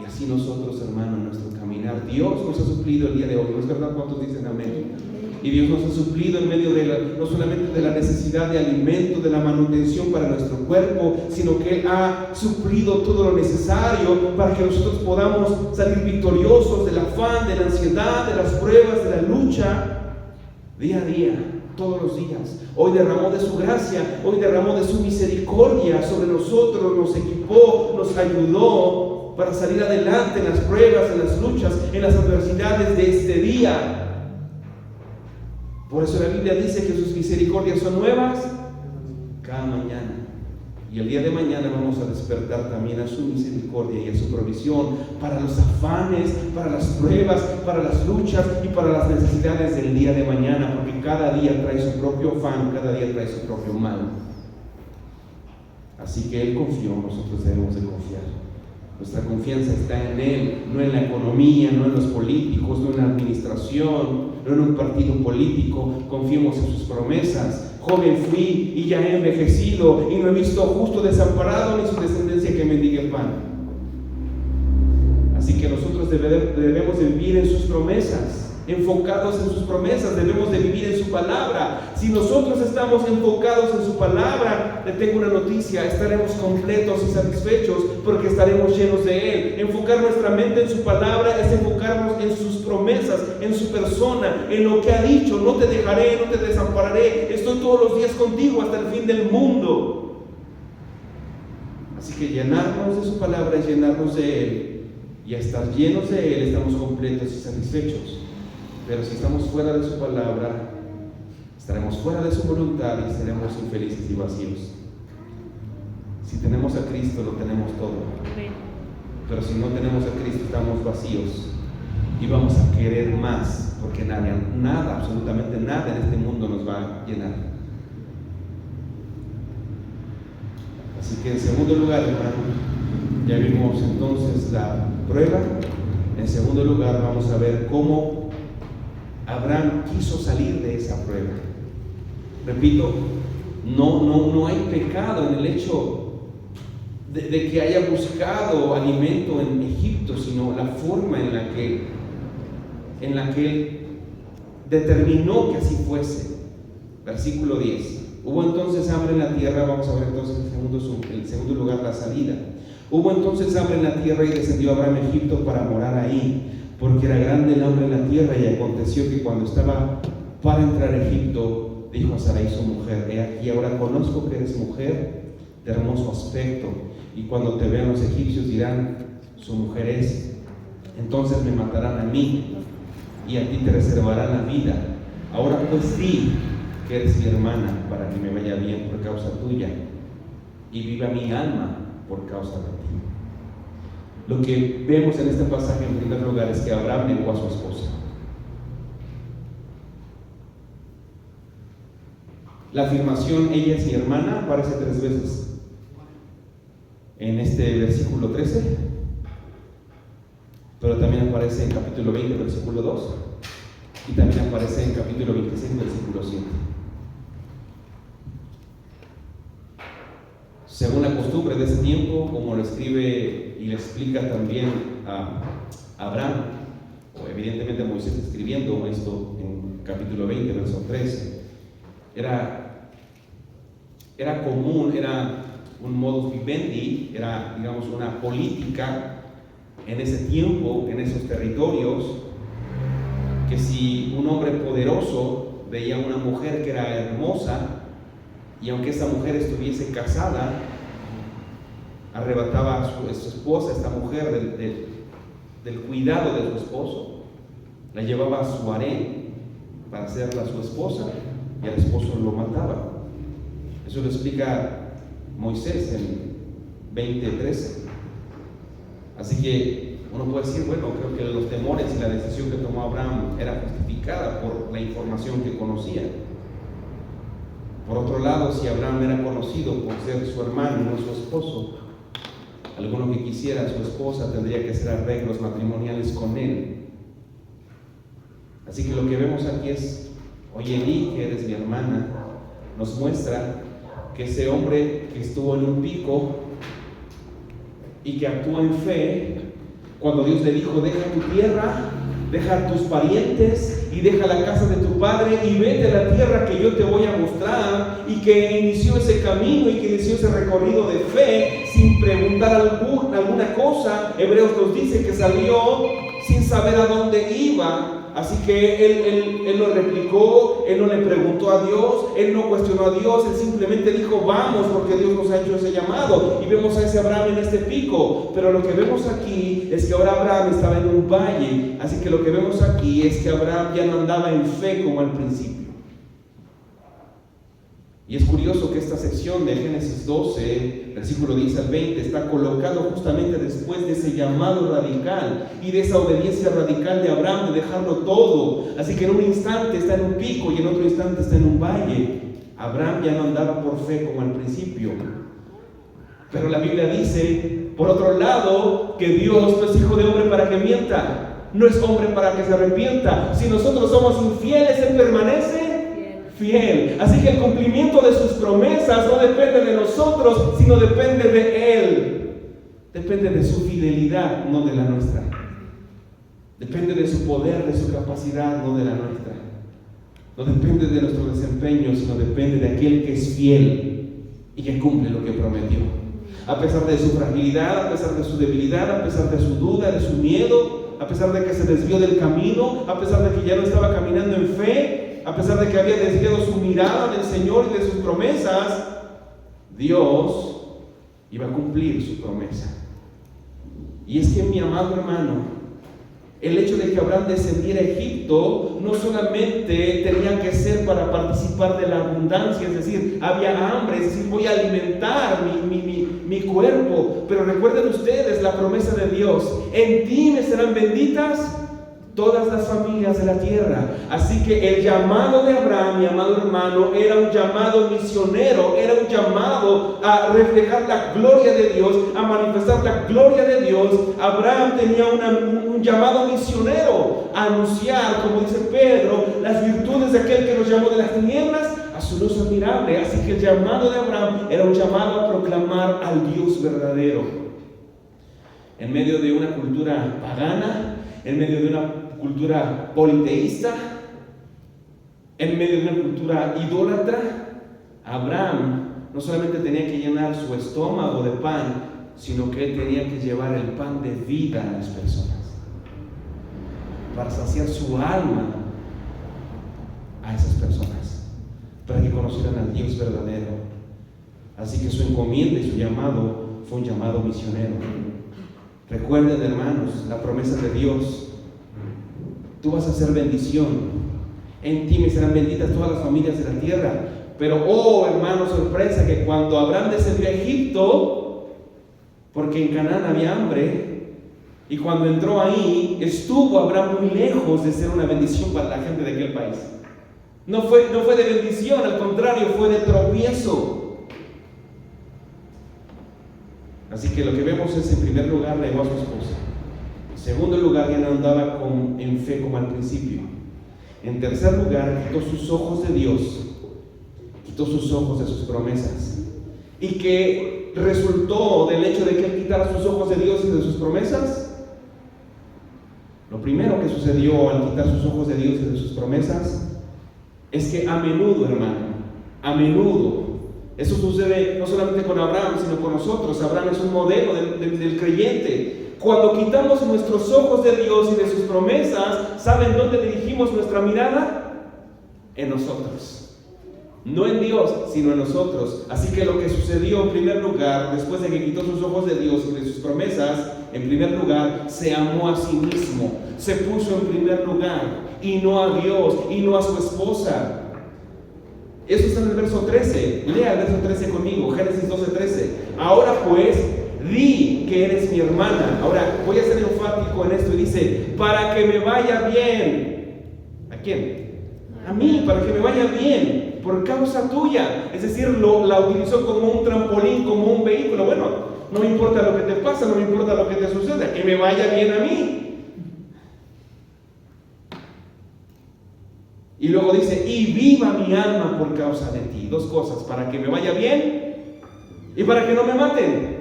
Y así nosotros, hermanos, en nuestro caminar, Dios nos ha suplido el día de hoy. ¿No es verdad? ¿Cuántos dicen amén? Y Dios nos ha suplido en medio de no solamente de la necesidad de alimento, de la manutención para nuestro cuerpo, sino que Él ha suplido todo lo necesario para que nosotros podamos salir victoriosos del afán, de la ansiedad, de las pruebas, de la lucha, día a día, todos los días. Hoy derramó de su gracia, hoy derramó de su misericordia sobre nosotros, nos equipó, nos ayudó para salir adelante en las pruebas, en las luchas, en las adversidades de este día. Por eso la Biblia dice que sus misericordias son nuevas cada mañana. Y el día de mañana vamos a despertar también a su misericordia y a su provisión para los afanes, para las pruebas, para las luchas y para las necesidades del día de mañana, porque cada día trae su propio afán, cada día trae su propio mal. Así que Él confió, nosotros debemos de confiar. Nuestra confianza está en Él, no en la economía, no en los políticos, no en la administración, no en un partido político. Confiemos en sus promesas. Joven fui y ya he envejecido, y no he visto justo desamparado ni su descendencia que mendigue el pan. Así que nosotros debemos de vivir en sus promesas, enfocados en sus promesas, debemos de vivir en su palabra. Si nosotros estamos enfocados en su palabra, le tengo una noticia: estaremos completos y satisfechos porque estaremos llenos de Él. Enfocar nuestra mente en su palabra es enfocarnos en sus promesas, en su persona, en lo que ha dicho: no te dejaré, no te desampararé, estoy todos los días contigo hasta el fin del mundo. Así que llenarnos de su palabra es llenarnos de Él, y a estar llenos de Él estamos completos y satisfechos. Pero si estamos fuera de su palabra, estaremos fuera de su voluntad y seremos infelices y vacíos. Si tenemos a Cristo, lo tenemos todo. Pero si no tenemos a Cristo, estamos vacíos y vamos a querer más, porque nada, absolutamente nada en este mundo nos va a llenar. Así que en segundo lugar, hermano, ya vimos entonces la prueba. En segundo lugar, vamos a ver cómo Abraham quiso salir de esa prueba. Repito, no hay pecado en el hecho de que haya buscado alimento en Egipto, sino la forma en la que él determinó que así fuese. Versículo 10. Hubo entonces hambre en la tierra. Vamos a ver entonces en segundo lugar la salida. Hubo entonces hambre en la tierra y descendió Abraham a Egipto para morar ahí, porque era grande el hambre en la tierra. Y aconteció que cuando estaba para entrar a Egipto, dijo a Sarai su mujer: he aquí, ahora conozco que eres mujer de hermoso aspecto, y cuando te vean los egipcios dirán: su mujer es. Entonces me matarán a mí, y a ti te reservarán la vida. Ahora pues di que eres mi hermana, para que me vaya bien por causa tuya, y viva mi alma por causa de ti. Lo que vemos en este pasaje en primer lugar es que Abraham negó a su esposa. La afirmación ella es mi hermana aparece 3 veces en este versículo 13, pero también aparece en capítulo 20, versículo 2, y también aparece en capítulo 26, versículo 7. Según la costumbre de ese tiempo, como lo escribe y le explica también a Abraham, o evidentemente Moisés escribiendo esto en capítulo 20, verso 13, era común, era un modus vivendi, era, digamos, una política en ese tiempo, en esos territorios, que si un hombre poderoso veía a una mujer que era hermosa, y aunque esa mujer estuviese casada, arrebataba a su esposa, esta mujer, del cuidado de su esposo, la llevaba a su harén para hacerla su esposa, y al esposo lo mataba. Eso lo explica Moisés en 20:13. Así que uno puede decir, bueno, creo que los temores y la decisión que tomó Abraham era justificada por la información que conocía. Por otro lado, si Abraham era conocido por ser su hermano y no su esposo, alguno que quisiera a su esposa tendría que hacer arreglos matrimoniales con él. Así que lo que vemos aquí es, oye, Eli, que eres mi hermana, nos muestra que ese hombre que estuvo en un pico y que actúa en fe, cuando Dios le dijo, deja tu tierra, deja tus parientes y deja la casa de tu padre y vete a la tierra que yo te voy a mostrar, y que inició ese camino y que inició ese recorrido de fe sin preguntar alguna cosa. Hebreos nos dice que salió sin saber a dónde iba. Así que él no replicó, él no le preguntó a Dios, él no cuestionó a Dios, él simplemente dijo vamos, porque Dios nos ha hecho ese llamado. Y vemos a ese Abraham en este pico, pero lo que vemos aquí es que ahora Abraham estaba en un valle. Así que lo que vemos aquí es que Abraham ya no andaba en fe como al principio. Y es curioso que esta sección de Génesis 12, versículo 10 al 20, está colocado justamente después de ese llamado radical y de esa obediencia radical de Abraham de dejarlo todo. Así que en un instante está en un pico y en otro instante está en un valle. Abraham ya no andaba por fe como al principio. Pero la Biblia dice, por otro lado, que Dios no es hijo de hombre para que mienta, no es hombre para que se arrepienta. Si nosotros somos infieles, Él permanece fiel. Así que el cumplimiento de sus promesas no depende de nosotros, sino depende de Él. Depende de su fidelidad, no de la nuestra. Depende de su poder, de su capacidad, no de la nuestra. No depende de nuestro desempeño, sino depende de aquel que es fiel y que cumple lo que prometió. A pesar de su fragilidad, a pesar de su debilidad, a pesar de su duda, de su miedo, a pesar de que se desvió del camino, a pesar de que ya no estaba caminando en fe, a pesar de que había desviado su mirada del Señor y de sus promesas, Dios iba a cumplir su promesa. Y es que, mi amado hermano, el hecho de que Abraham descendiera a Egipto no solamente tenía que ser para participar de la abundancia, es decir, había hambre, es decir, voy a alimentar mi cuerpo, pero recuerden ustedes la promesa de Dios: en ti me serán benditas todas las familias de la tierra. Así que el llamado de Abraham, mi amado hermano, era un llamado misionero, era un llamado a reflejar la gloria de Dios, a manifestar la gloria de Dios. Abraham tenía un llamado misionero, a anunciar, como dice Pedro, las virtudes de aquel que nos llamó de las tinieblas a su luz admirable. Así que el llamado de Abraham era un llamado a proclamar al Dios verdadero. En medio de una cultura pagana, en medio de una cultura politeísta, en medio de una cultura idólatra, Abraham no solamente tenía que llenar su estómago de pan, sino que él tenía que llevar el pan de vida a las personas, para saciar su alma a esas personas, para que conocieran al Dios verdadero. Así que su encomienda y su llamado fue un llamado misionero. Recuerden, hermanos, la promesa de Dios: tú vas a ser bendición, en ti me serán benditas todas las familias de la tierra. Pero, oh hermano, sorpresa, que cuando Abraham descendió a Egipto, porque en Canaán había hambre, y cuando entró ahí, estuvo Abraham muy lejos de ser una bendición para la gente de aquel país. No fue de bendición, al contrario, fue de tropiezo. Así que lo que vemos es, en primer lugar, negó a su esposa. En segundo lugar, ya no andaba en fe como al principio. En tercer lugar, quitó sus ojos de Dios, quitó sus ojos de sus promesas. ¿Y qué resultó del hecho de que él quitara sus ojos de Dios y de sus promesas? Lo primero que sucedió al quitar sus ojos de Dios y de sus promesas es que a menudo, hermano, a menudo, eso sucede no solamente con Abraham, sino con nosotros. Abraham es un modelo del creyente. Cuando quitamos nuestros ojos de Dios y de sus promesas, ¿saben dónde dirigimos nuestra mirada? En nosotros. No en Dios, sino en nosotros. Así que lo que sucedió en primer lugar, después de que quitó sus ojos de Dios y de sus promesas, en primer lugar, se amó a sí mismo. Se puso en primer lugar, y no a Dios, y no a su esposa. Eso está en el verso 13. Lea el verso 13 conmigo, Génesis 12:13. Ahora pues, di que eres mi hermana. Ahora voy a ser enfático en esto y dice, para que me vaya bien. ¿A quién? A mí, para que me vaya bien, por causa tuya. Es decir, la utilizó como un trampolín, como un vehículo. Bueno, no me importa lo que te pasa, no me importa lo que te suceda, que me vaya bien a mí. Y luego dice, y viva mi alma por causa de ti. Dos cosas, para que me vaya bien y para que no me maten.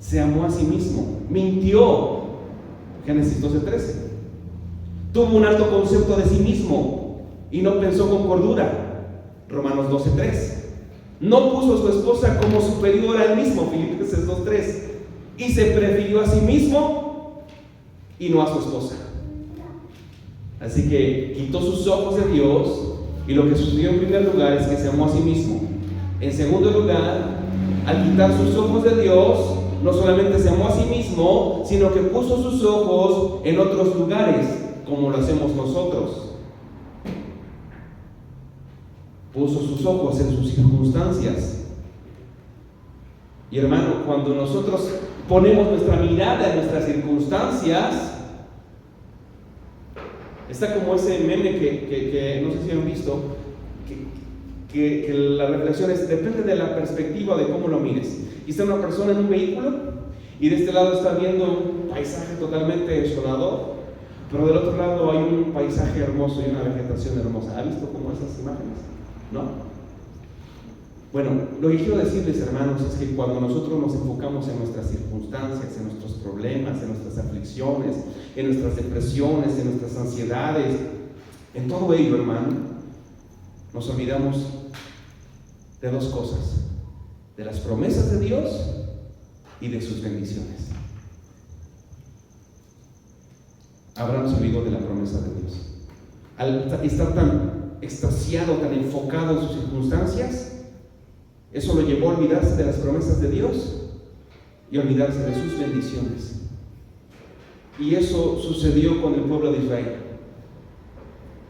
Se amó a sí mismo, mintió. Génesis 12:13. Tuvo un alto concepto de sí mismo y no pensó con cordura. Romanos 12:3. No puso a su esposa como superior a él mismo. Filipenses 2:3. Y se prefirió a sí mismo y no a su esposa. Así que quitó sus ojos de Dios, y lo que sucedió en primer lugar es que se amó a sí mismo. En segundo lugar, al quitar sus ojos de Dios, no solamente se amó a sí mismo, sino que puso sus ojos en otros lugares, como lo hacemos nosotros. Puso sus ojos en sus circunstancias. Y hermano, cuando nosotros ponemos nuestra mirada en nuestras circunstancias, está como ese meme que no sé si han visto, que la reflexión es, depende de la perspectiva de cómo lo mires. Y está una persona en un vehículo, y de este lado está viendo un paisaje totalmente desolador, pero del otro lado hay un paisaje hermoso y una vegetación hermosa. ¿Ha visto como esas imágenes? ¿No? Bueno, lo que quiero decirles, hermanos, es que cuando nosotros nos enfocamos en nuestras circunstancias, en nuestros problemas, en nuestras aflicciones, en nuestras depresiones, en nuestras ansiedades, en todo ello, hermano, nos olvidamos de dos cosas: de las promesas de Dios y de sus bendiciones. Abraham se olvidó de la promesa de Dios. Al estar tan extasiado, tan enfocado en sus circunstancias, eso lo llevó a olvidarse de las promesas de Dios y a olvidarse de sus bendiciones. Y eso sucedió con el pueblo de Israel.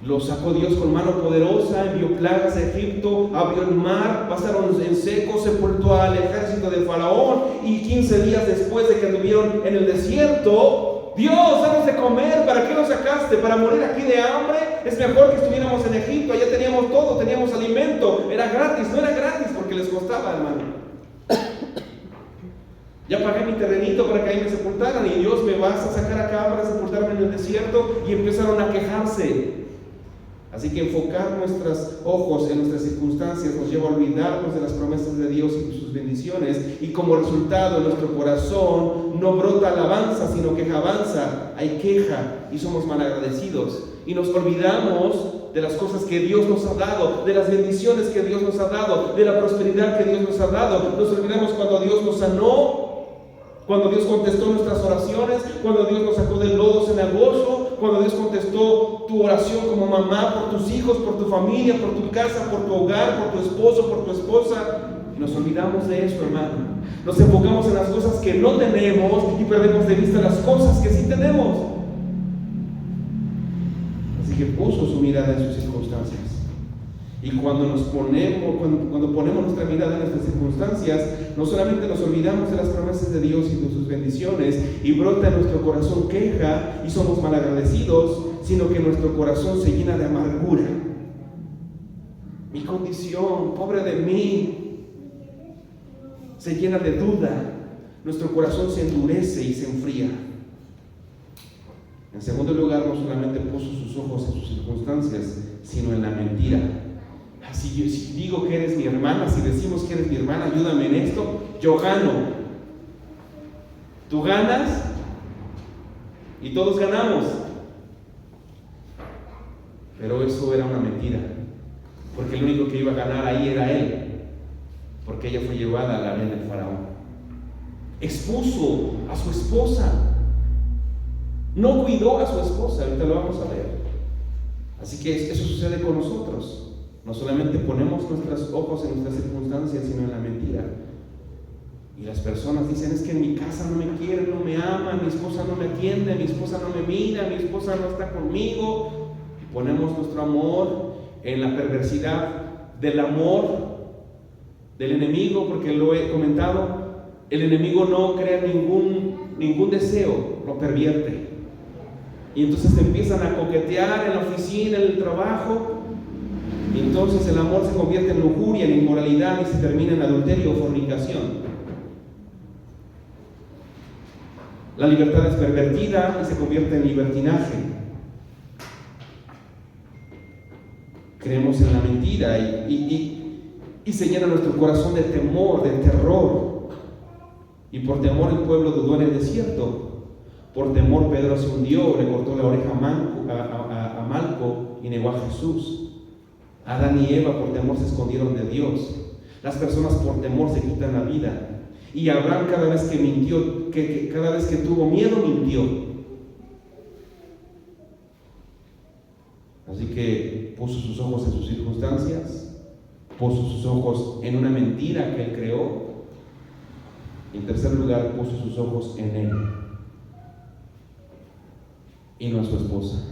Lo sacó Dios con mano poderosa, envió plagas a Egipto, abrió el mar, pasaron en seco, sepultó al ejército de Faraón, y 15 días después de que anduvieron en el desierto, Dios, danos de comer. ¿Para qué nos sacaste? ¿Para morir aquí de hambre? Es mejor que estuviéramos en Egipto, allá teníamos todo, teníamos alimento, era gratis. No era gratis porque les costaba, hermano. Ya pagué mi terrenito para que ahí me sepultaran, y Dios, ¿me vas a sacar acá para sepultarme en el desierto? Y empezaron a quejarse. Así que enfocar nuestros ojos en nuestras circunstancias nos lleva a olvidarnos de las promesas de Dios y de sus bendiciones, y como resultado en nuestro corazón no brota alabanza, sino quejabanza. Hay queja y somos malagradecidos, y nos olvidamos de las cosas que Dios nos ha dado, de las bendiciones que Dios nos ha dado, de la prosperidad que Dios nos ha dado. Nos olvidamos cuando Dios nos sanó, cuando Dios contestó nuestras oraciones, cuando Dios nos sacó del lodo cenagoso, cuando Dios contestó tu oración como mamá por tus hijos, por tu familia, por tu casa, por tu hogar, por tu esposo, por tu esposa. Y nos olvidamos de eso, hermano. Nos enfocamos en las cosas que no tenemos y perdemos de vista las cosas que sí tenemos. Así que puso su mirada en sus circunstancias. Y cuando ponemos nuestra mirada en nuestras circunstancias, no solamente nos olvidamos de las promesas de Dios y de sus bendiciones, y brota en nuestro corazón queja y somos malagradecidos, sino que nuestro corazón se llena de amargura. Mi condición, pobre de mí, se llena de duda. Nuestro corazón se endurece y se enfría. En segundo lugar, no solamente puso sus ojos en sus circunstancias, sino en la mentira. Si digo que eres mi hermana, si decimos que eres mi hermana, ayúdame en esto, yo gano. Tú ganas y todos ganamos. Pero eso era una mentira, porque el único que iba a ganar ahí era él, porque ella fue llevada a la arena del faraón. Expuso a su esposa, no cuidó a su esposa, ahorita lo vamos a ver. Así que eso sucede con nosotros. No solamente ponemos nuestros ojos en nuestras circunstancias, sino en la mentira. Y las personas dicen, es que en mi casa no me quieren, no me aman, mi esposa no me atiende, mi esposa no me mira, mi esposa no está conmigo. Y ponemos nuestro amor en la perversidad del amor del enemigo, porque lo he comentado, el enemigo no crea ningún deseo, lo pervierte. Y entonces te empiezan a coquetear en la oficina, en el trabajo, y entonces el amor se convierte en lujuria, en inmoralidad, y se termina en adulterio o fornicación. La libertad es pervertida y se convierte en libertinaje. Creemos en la mentira y se llena nuestro corazón de temor, de terror. Y por temor el pueblo dudó en el desierto. Por temor Pedro se hundió, le cortó la oreja a Malco y negó a Jesús. Adán y Eva por temor se escondieron de Dios. Las personas por temor se quitan la vida. Y Abraham cada vez que mintió, cada vez que tuvo miedo, mintió. Así que puso sus ojos en sus circunstancias, puso sus ojos en una mentira que él creó, y en tercer lugar puso sus ojos en él y no en su esposa.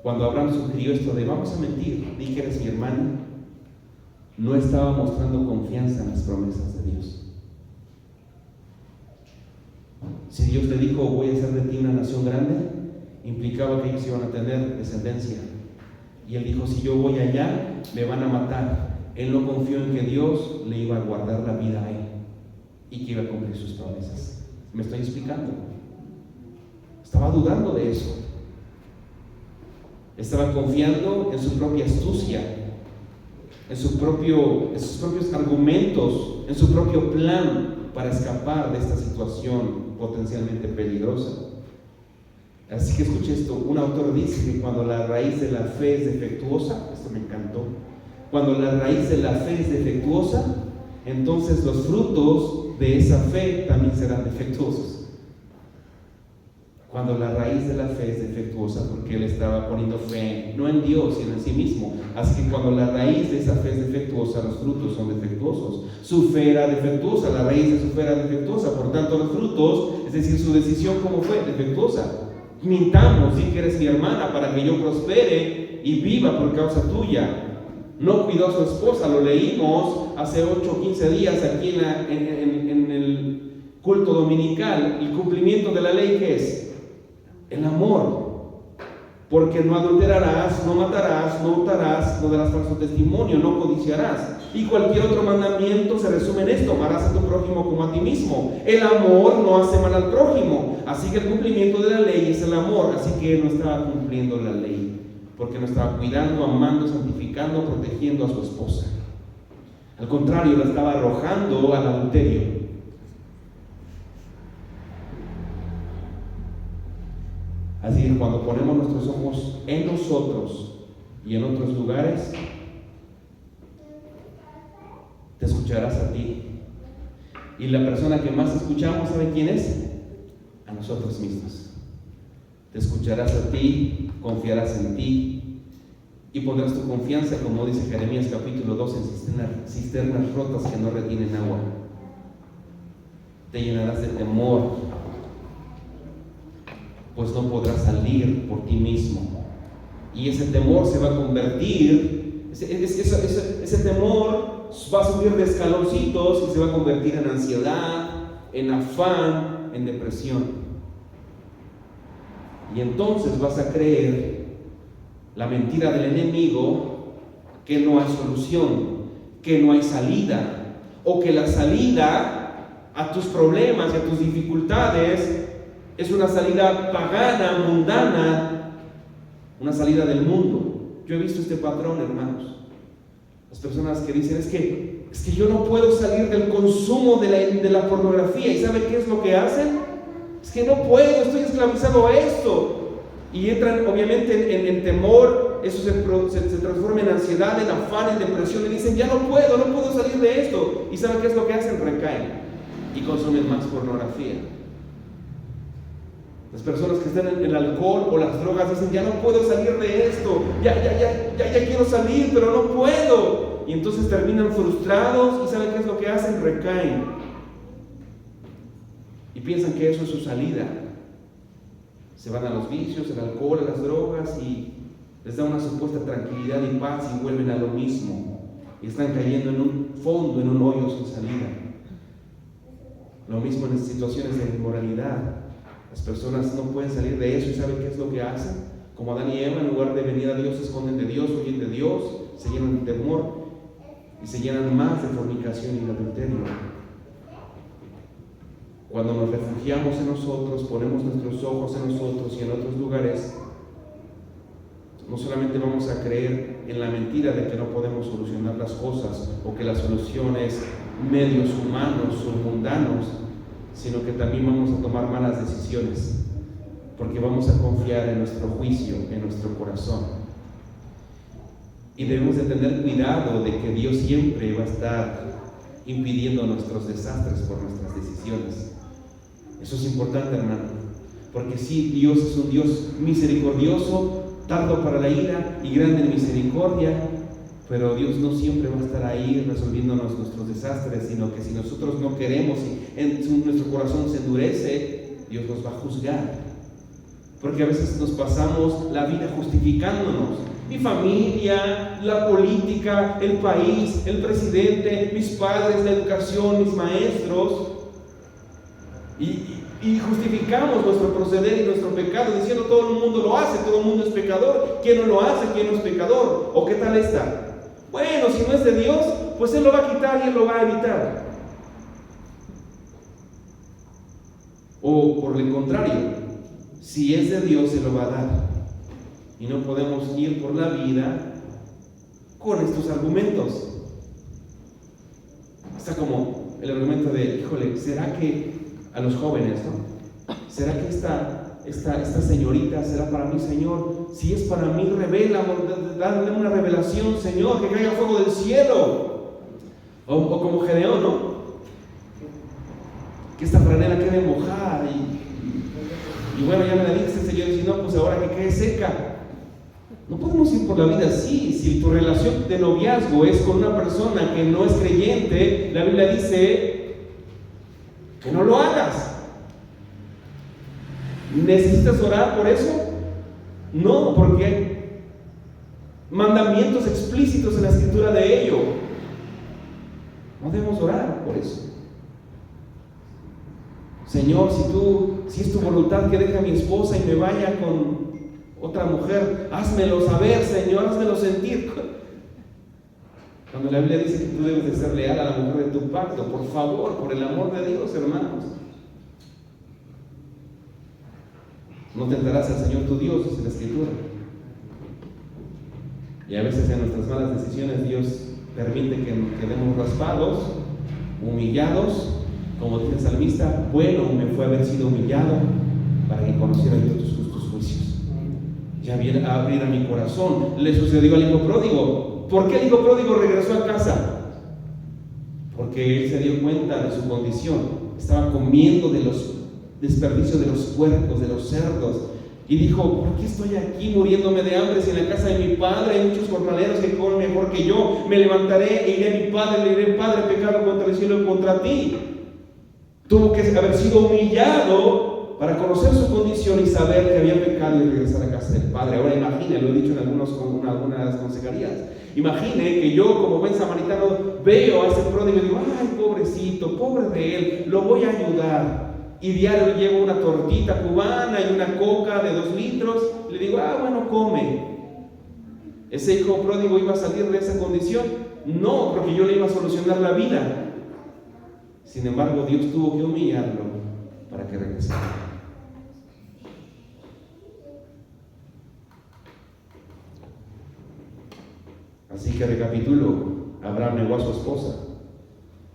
Cuando Abraham sugirió esto de vamos a mentir, di que eres mi hermana, no estaba mostrando confianza en las promesas de Dios. Si Dios le dijo voy a hacer de ti una nación grande, implicaba que ellos iban a tener descendencia. Y él dijo, si yo voy allá, me van a matar. Él no confió en que Dios le iba a guardar la vida a él y que iba a cumplir sus promesas. ¿Me estoy explicando? Estaba dudando de eso. Estaba confiando en su propia astucia, en sus propios argumentos, en su propio plan para escapar de esta situación potencialmente peligrosa. Así que escuche esto, un autor dice que cuando la raíz de la fe es defectuosa, esto me encantó, cuando la raíz de la fe es defectuosa, entonces los frutos de esa fe también serán defectuosos. Cuando la raíz de la fe es defectuosa, porque él estaba poniendo fe no en Dios, sino en sí mismo. Así que cuando la raíz de esa fe es defectuosa, los frutos son defectuosos. Su fe era defectuosa, la raíz de su fe era defectuosa, por tanto los frutos, es decir, su decisión como fue defectuosa. Mintamos, di que eres mi hermana para que yo prospere y viva por causa tuya. No cuidó a su esposa, lo leímos hace 8 o 15 días aquí en el culto dominical. El cumplimiento de la ley, ¿qué es? El amor. Porque no adulterarás, no matarás, no hurtarás, no darás falso testimonio, no codiciarás. Y cualquier otro mandamiento se resume en esto: amarás a tu prójimo como a ti mismo. El amor no hace mal al prójimo. Así que el cumplimiento de la ley es el amor. Así que él no estaba cumpliendo la ley, porque no estaba cuidando, amando, santificando, protegiendo a su esposa. Al contrario, la estaba arrojando al adulterio. Así que cuando ponemos nuestros ojos en nosotros y en otros lugares, te escucharás a ti. Y la persona que más escuchamos, ¿sabe quién es? A nosotros mismos. Te escucharás a ti, confiarás en ti y pondrás tu confianza, como dice Jeremías capítulo 2, en cisternas rotas que no retienen agua. Te llenarás de temor, pues no podrás salir por ti mismo. Y ese temor se va a convertir Ese temor va a subir de escaloncitos y se va a convertir en ansiedad, en afán, en depresión. Y entonces vas a creer la mentira del enemigo, que no hay solución, que no hay salida, o que la salida a tus problemas y a tus dificultades es una salida pagana, mundana, una salida del mundo. Yo he visto este patrón, hermanos. Las personas que dicen, es que yo no puedo salir del consumo de la pornografía. ¿Y sabe qué es lo que hacen? Es que no puedo, estoy esclavizado a esto. Y entran obviamente en temor, eso se transforma en ansiedad, en afán, en depresión. Y dicen, ya no puedo salir de esto. ¿Y sabe qué es lo que hacen? Recaen y consumen más pornografía. Las personas que están en el alcohol o las drogas dicen, ya no puedo salir de esto, ya quiero salir, pero no puedo. Y entonces terminan frustrados y ¿saben qué es lo que hacen? Recaen. Y piensan que eso es su salida. Se van a los vicios, al alcohol, a las drogas y les da una supuesta tranquilidad y paz y vuelven a lo mismo. Y están cayendo en un fondo, en un hoyo sin salida. Lo mismo en situaciones de inmoralidad. Las personas no pueden salir de eso y ¿saben qué es lo que hacen? Como Adán y Eva, en lugar de venir a Dios, se esconden de Dios, huyen de Dios, se llenan de temor y se llenan más de fornicación y de adulterio. Cuando nos refugiamos en nosotros, ponemos nuestros ojos en nosotros y en otros lugares, no solamente vamos a creer en la mentira de que no podemos solucionar las cosas o que la solución es medios humanos o mundanos, sino que también vamos a tomar malas decisiones, porque vamos a confiar en nuestro juicio, en nuestro corazón. Y debemos de tener cuidado de que Dios siempre va a estar impidiendo nuestros desastres por nuestras decisiones. Eso es importante, hermano, porque sí, Dios es un Dios misericordioso, tardo para la ira y grande en misericordia, pero Dios no siempre va a estar ahí resolviéndonos nuestros desastres, sino que si nosotros no queremos y nuestro corazón se endurece, Dios nos va a juzgar. Porque a veces nos pasamos la vida justificándonos. Mi familia, la política, el país, el presidente, mis padres, la educación, mis maestros. Y justificamos nuestro proceder y nuestro pecado diciendo todo el mundo lo hace, todo el mundo es pecador. ¿Quién no lo hace? ¿Quién no es pecador? ¿O qué tal está? Bueno, si no es de Dios, pues Él lo va a quitar y Él lo va a evitar. O por el contrario, si es de Dios, Él lo va a dar. Y no podemos ir por la vida con estos argumentos. Está como el argumento de, híjole, ¿será que a los jóvenes, ¿no? ¿Será que esta señorita será para mí, Señor? Si es para mí, revela, dale una revelación, Señor, que caiga fuego del cielo. O como Gedeón, ¿no? Que esta franela quede mojada y bueno, ya me la dice el Señor, y si no, pues ahora que quede seca. No podemos ir por la vida así. Si tu relación de noviazgo es con una persona que no es creyente, la Biblia dice que no lo hagas. ¿Necesitas orar por eso? No, porque hay mandamientos explícitos en la escritura de ello. No debemos orar por eso. Señor, si es tu voluntad que deje a mi esposa y me vaya con otra mujer, házmelo saber, Señor, házmelo sentir. Cuando la Biblia dice que tú debes de ser leal a la mujer de tu pacto, por favor, por el amor de Dios, hermanos. No tentarás al Señor tu Dios, dice la Escritura. Y a veces en nuestras malas decisiones Dios permite que quedemos raspados, humillados, como dice el salmista, bueno me fue haber sido humillado para que conociera yo tus justos juicios. Ya viene a abrir a mi corazón. Le sucedió al hijo pródigo. ¿Por qué el hijo pródigo regresó a casa? Porque él se dio cuenta de su condición. Estaba comiendo de los desperdicios de los puercos, de los cerdos, y dijo, ¿por qué estoy aquí muriéndome de hambre si en la casa de mi padre hay muchos jornaleros que comen mejor que yo? Me levantaré e iré a mi padre, le diré, Padre, he pecado contra el cielo y contra ti. Tuvo que haber sido humillado para conocer su condición y saber que había pecado y regresar a casa del Padre. Ahora imagine, lo he dicho en algunas consejerías, imagine que yo como buen samaritano veo a ese pródigo y digo, ay, pobrecito, pobre de él, lo voy a ayudar. Y diario llevo una tortita cubana y una coca de 2 litros, le digo, bueno, come. ¿Ese hijo pródigo iba a salir de esa condición? No, porque yo le iba a solucionar la vida. Sin embargo, Dios tuvo que humillarlo para que regresara. Así que recapitulo, Abraham negó a su esposa.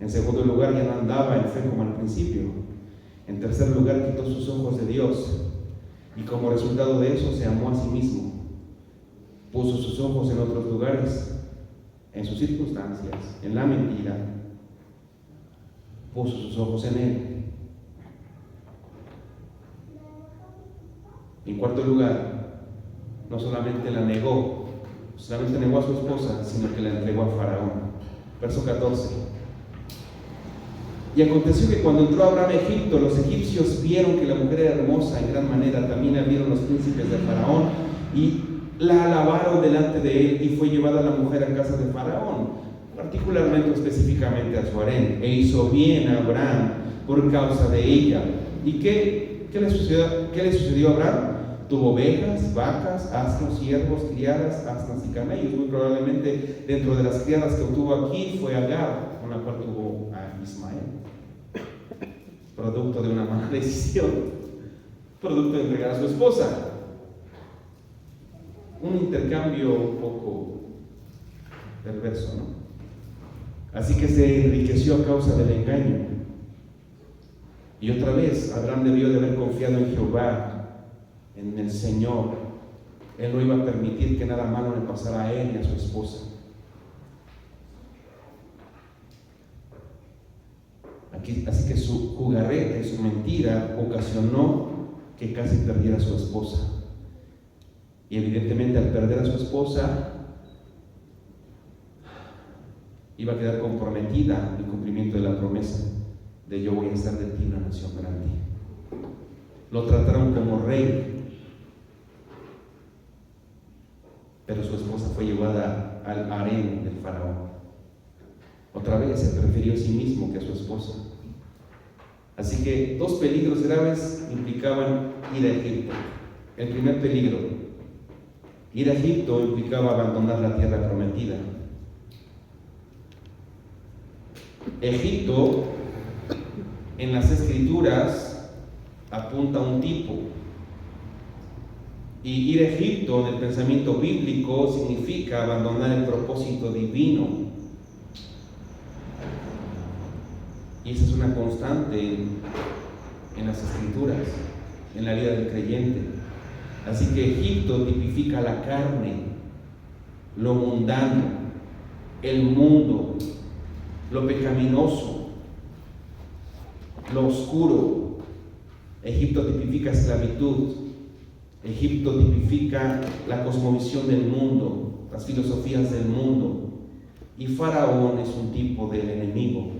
En segundo lugar, ya no andaba en fe como al principio. En tercer lugar, quitó sus ojos de Dios. Y como resultado de eso, se amó a sí mismo. Puso sus ojos en otros lugares, en sus circunstancias, en la mentira. Puso sus ojos en él. En cuarto lugar, no solamente la negó, solamente negó a su esposa, sino que la entregó a Faraón. Verso 14. Y aconteció que cuando entró Abraham a Egipto, los egipcios vieron que la mujer era hermosa en gran manera. También la vieron los príncipes de Faraón y la alabaron delante de él, y fue llevada la mujer a casa de Faraón, particularmente, específicamente a su harén. E hizo bien a Abraham por causa de ella. ¿Y qué le sucedió a Abraham? Tuvo ovejas, vacas, asnos, siervos, criadas, asnas y camellos. Muy probablemente dentro de las criadas que obtuvo aquí fue Agar, con la cual tuvo a Ismael. Producto de una mala decisión, producto de entregar a su esposa. Un intercambio un poco perverso, ¿no? Así que se enriqueció a causa del engaño. Y otra vez, Abraham debió de haber confiado en Jehová, en el Señor. Él no iba a permitir que nada malo le pasara a él y a su esposa. Así que su jugarreta y su mentira ocasionó que casi perdiera a su esposa. Y evidentemente, al perder a su esposa, iba a quedar comprometida el cumplimiento de la promesa de yo voy a hacer de ti una nación grande. Lo trataron como rey, pero su esposa fue llevada al harén del faraón. Otra vez se prefirió a sí mismo que a su esposa. Así que 2 peligros graves implicaban ir a Egipto. El primer peligro, ir a Egipto, implicaba abandonar la tierra prometida. Egipto, en las Escrituras, apunta a un tipo. Y ir a Egipto, en el pensamiento bíblico, significa abandonar el propósito divino. Y esa es una constante en las Escrituras, en la vida del creyente. Así que Egipto tipifica la carne, lo mundano, el mundo, lo pecaminoso, lo oscuro. Egipto tipifica esclavitud. Egipto tipifica la cosmovisión del mundo, las filosofías del mundo. Y Faraón es un tipo del enemigo.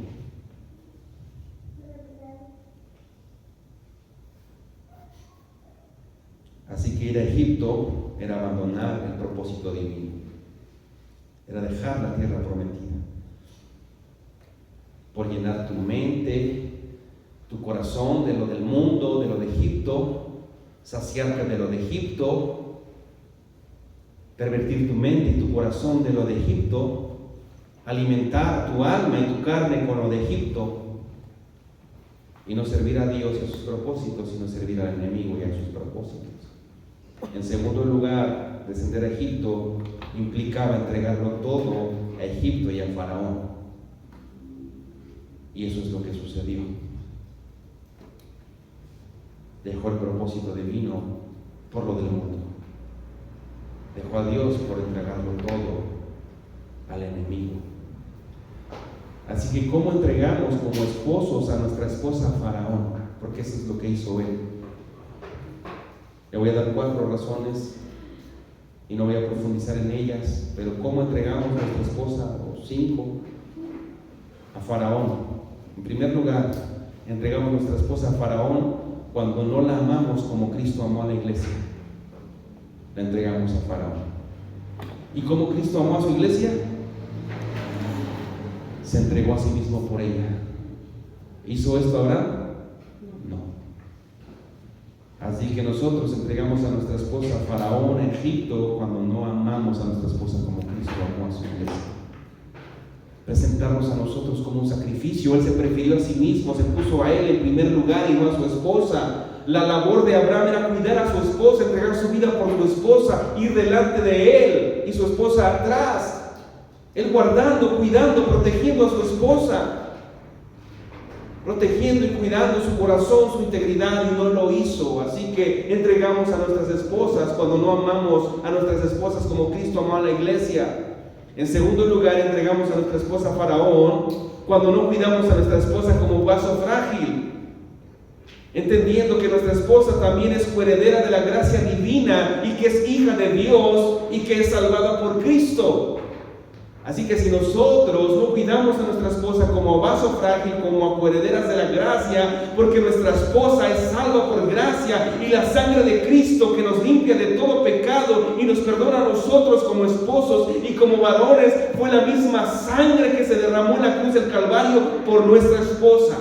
Así que ir a Egipto era abandonar el propósito divino, era dejar la tierra prometida, por llenar tu mente, tu corazón de lo del mundo, de lo de Egipto, saciarte de lo de Egipto, pervertir tu mente y tu corazón de lo de Egipto, alimentar tu alma y tu carne con lo de Egipto, y no servir a Dios y a sus propósitos, sino servir al enemigo y a sus propósitos. En segundo lugar, descender a Egipto implicaba entregarlo todo a Egipto y a Faraón. Y eso es lo que sucedió. Dejó el propósito divino por lo del mundo. Dejó a Dios por entregarlo todo al enemigo. Así que, ¿cómo entregamos como esposos a nuestra esposa Faraón? Porque eso es lo que hizo él. Le voy a dar 4 razones y no voy a profundizar en ellas, pero ¿cómo entregamos a nuestra esposa, o 5, a Faraón? En primer lugar, entregamos a nuestra esposa a Faraón cuando no la amamos como Cristo amó a la iglesia. La entregamos a Faraón. ¿Y cómo Cristo amó a su iglesia? Se entregó a sí mismo por ella. ¿Hizo esto Abraham? No. Así que nosotros entregamos a nuestra esposa a Faraón en Egipto cuando no amamos a nuestra esposa como Cristo amó a su iglesia. Presentarnos a nosotros como un sacrificio. Él se prefirió a sí mismo, se puso a él en primer lugar y no a su esposa. La labor de Abraham era cuidar a su esposa, entregar su vida por su esposa, ir delante de él y su esposa atrás. Él guardando, cuidando, protegiendo a su esposa, protegiendo y cuidando su corazón, su integridad, y no lo hizo. Así que entregamos a nuestras esposas cuando no amamos a nuestras esposas como Cristo amó a la iglesia. En segundo lugar, entregamos a nuestra esposa a Faraón cuando no cuidamos a nuestra esposa como vaso frágil, entendiendo que nuestra esposa también es coheredera de la gracia divina y que es hija de Dios y que es salvada por Cristo. Así que si nosotros no cuidamos a nuestra esposa como vaso frágil, como coherederas de la gracia, porque nuestra esposa es salva por gracia y la sangre de Cristo que nos limpia de todo pecado y nos perdona a nosotros como esposos y como varones, fue la misma sangre que se derramó en la cruz del Calvario por nuestra esposa.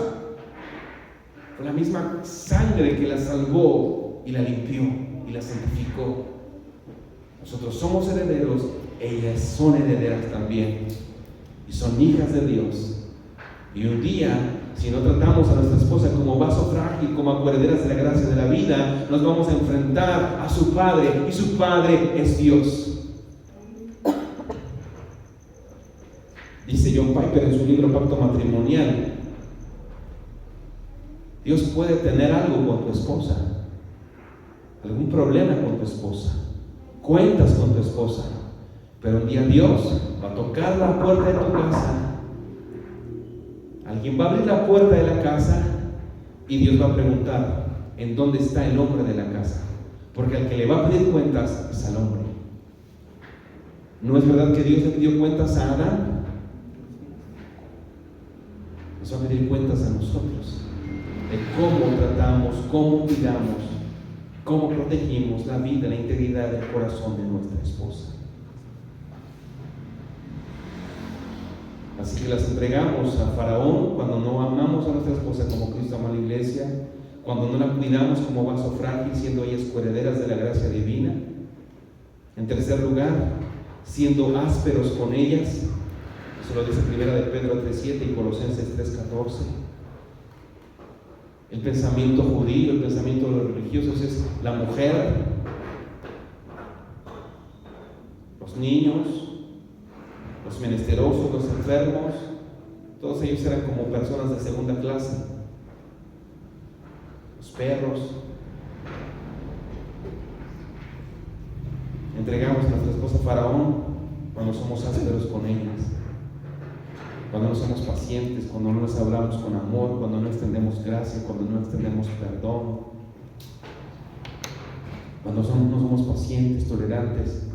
Fue la misma sangre que la salvó y la limpió y la santificó. Nosotros somos herederos, ellas son herederas también y son hijas de Dios. Y un día, si no tratamos a nuestra esposa como vaso frágil, como coherederas de la gracia de la vida, nos vamos a enfrentar a su Padre, y su Padre es Dios. Dice John Piper en su libro Pacto Matrimonial: Dios puede tener algo con tu esposa, algún problema con tu esposa, cuentas con tu esposa, pero un día Dios va a tocar la puerta de tu casa. Alguien va a abrir la puerta de la casa y Dios va a preguntar: ¿en dónde está el hombre de la casa? Porque al que le va a pedir cuentas es al hombre. ¿No es verdad que Dios le pidió cuentas a Adán? Nos va a pedir cuentas a nosotros de cómo tratamos, cómo cuidamos, cómo protegimos la vida, la integridad del corazón de nuestra esposa. Así que las entregamos a Faraón cuando no amamos a nuestra esposa como Cristo amó a la iglesia, cuando no la cuidamos como vaso frágil, siendo ellas coherederas de la gracia divina. En tercer lugar, siendo ásperos con ellas. Eso lo dice 1 de Pedro 3:7 y Colosenses 3:14. El pensamiento judío, el pensamiento de los religiosos es la mujer, los niños, los menesterosos, los enfermos, todos ellos eran como personas de segunda clase. Los perros. Entregamos a nuestra esposa Faraón cuando somos ásperos con ellas, cuando no somos pacientes, cuando no les hablamos con amor, cuando no extendemos gracia, cuando no extendemos perdón, cuando no somos pacientes, tolerantes,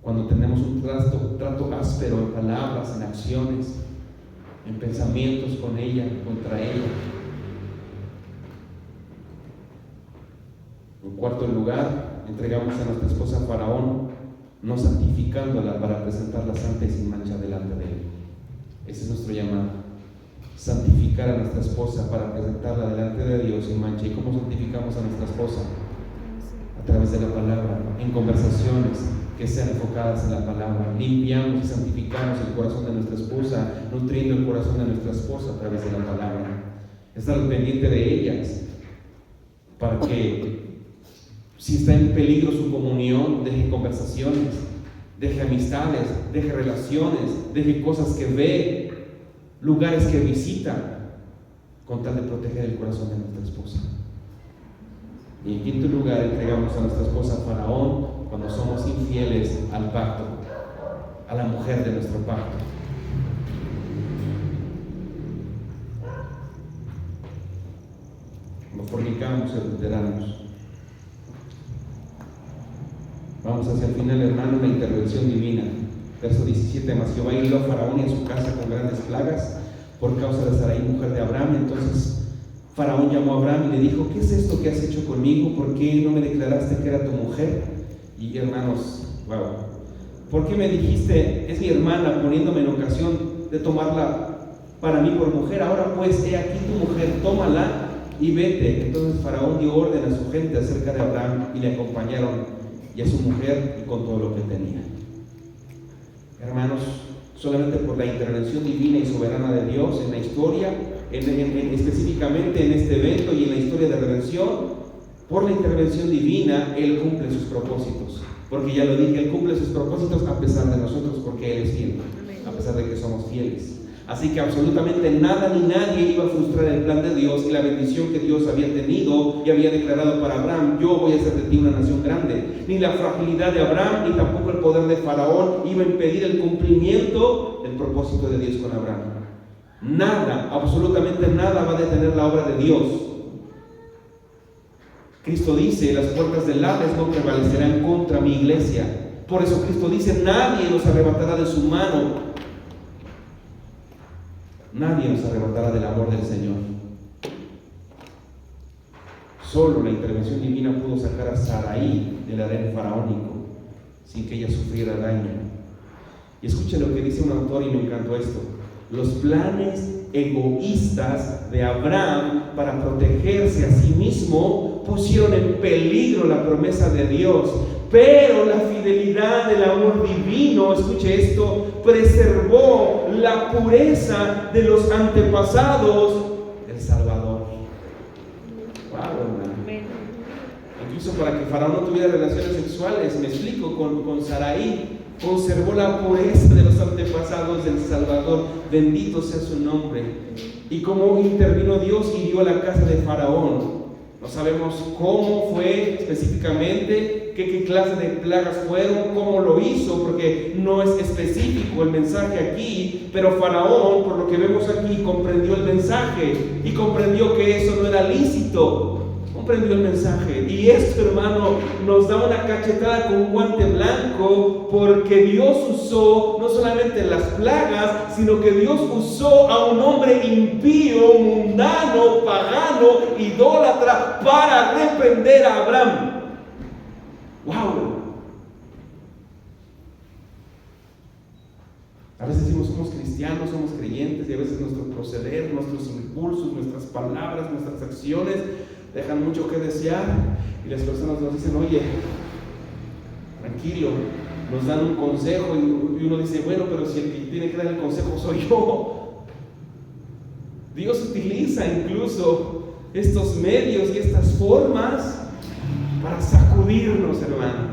cuando tenemos un trato áspero en palabras, en acciones, en pensamientos con ella, contra ella. En cuarto lugar, entregamos a nuestra esposa Faraón, no santificándola para presentarla santa y sin mancha delante de él. Ese es nuestro llamado: santificar a nuestra esposa para presentarla delante de Dios sin mancha. ¿Y cómo santificamos a nuestra esposa? A través de la palabra, en conversaciones que sean enfocadas en la palabra. Limpiamos y santificamos el corazón de nuestra esposa, nutriendo el corazón de nuestra esposa a través de la palabra. Estar pendiente de ellas para que, si está en peligro su comunión, deje conversaciones, deje amistades, deje relaciones, deje cosas que ve, lugares que visita, con tal de proteger el corazón de nuestra esposa. Y en quinto lugar, entregamos a nuestra esposa Faraón cuando somos infieles al pacto, a la mujer de nuestro pacto. Cuando fornicamos y adulteramos. Vamos hacia el final, hermano, la intervención divina. Verso 17: Mas Jehová hirió a Faraón y a su casa con grandes plagas por causa de Sarai, mujer de Abraham. Entonces Faraón llamó a Abraham y le dijo: ¿qué es esto que has hecho conmigo? ¿Por qué no me declaraste que era tu mujer? Y hermanos, wow, ¿por qué me dijiste, es mi hermana, poniéndome en ocasión de tomarla para mí por mujer? Ahora pues, he aquí tu mujer, tómala y vete. Entonces Faraón dio orden a su gente acerca de Abraham y le acompañaron, y a su mujer, y con todo lo que tenía. Hermanos, solamente por la intervención divina y soberana de Dios en la historia, específicamente en este evento y en la historia de redención, por la intervención divina, Él cumple sus propósitos. Porque ya lo dije, Él cumple sus propósitos a pesar de nosotros, porque Él es fiel, a pesar de que somos fieles. Así que absolutamente nada ni nadie iba a frustrar el plan de Dios y la bendición que Dios había tenido y había declarado para Abraham: yo voy a hacer de ti una nación grande. Ni la fragilidad de Abraham, ni tampoco el poder de Faraón iba a impedir el cumplimiento del propósito de Dios con Abraham. Nada, absolutamente nada va a detener la obra de Dios. Cristo dice: las puertas del Hades no prevalecerán contra mi iglesia. Por eso Cristo dice: nadie nos arrebatará de su mano. Nadie nos arrebatará del amor del Señor. Solo la intervención divina pudo sacar a Sarai del harén faraónico sin que ella sufriera daño. Y escuchen lo que dice un autor, y me encantó esto: los planes egoístas de Abraham para protegerse a sí mismo pusieron en peligro la promesa de Dios, pero la fidelidad del amor divino, escuche esto, preservó la pureza de los antepasados del Salvador. Wow, hermano. Incluso para que Faraón no tuviera relaciones sexuales, me explico, con Sarai, conservó la pureza de los antepasados del Salvador. Bendito sea su nombre. Y cómo intervino Dios y hirió la casa de Faraón. No sabemos cómo fue específicamente, qué clase de plagas fueron, cómo lo hizo, porque no es específico el mensaje aquí, pero Faraón, por lo que vemos aquí, comprendió el mensaje y comprendió que eso no era lícito. Comprendió el mensaje, y esto, hermano, nos da una cachetada con un guante blanco, porque Dios usó no solamente las plagas, sino que Dios usó a un hombre impío, mundano, pagano, idólatra, para reprender a Abraham. ¡Wow! A veces decimos somos cristianos, somos creyentes, y a veces nuestro proceder, nuestros impulsos, nuestras palabras, nuestras acciones dejan mucho que desear, y las personas nos dicen: oye, tranquilo, nos dan un consejo, y uno dice: bueno, pero si el que tiene que dar el consejo soy yo. Dios utiliza incluso estos medios y estas formas para sacudirnos, hermano.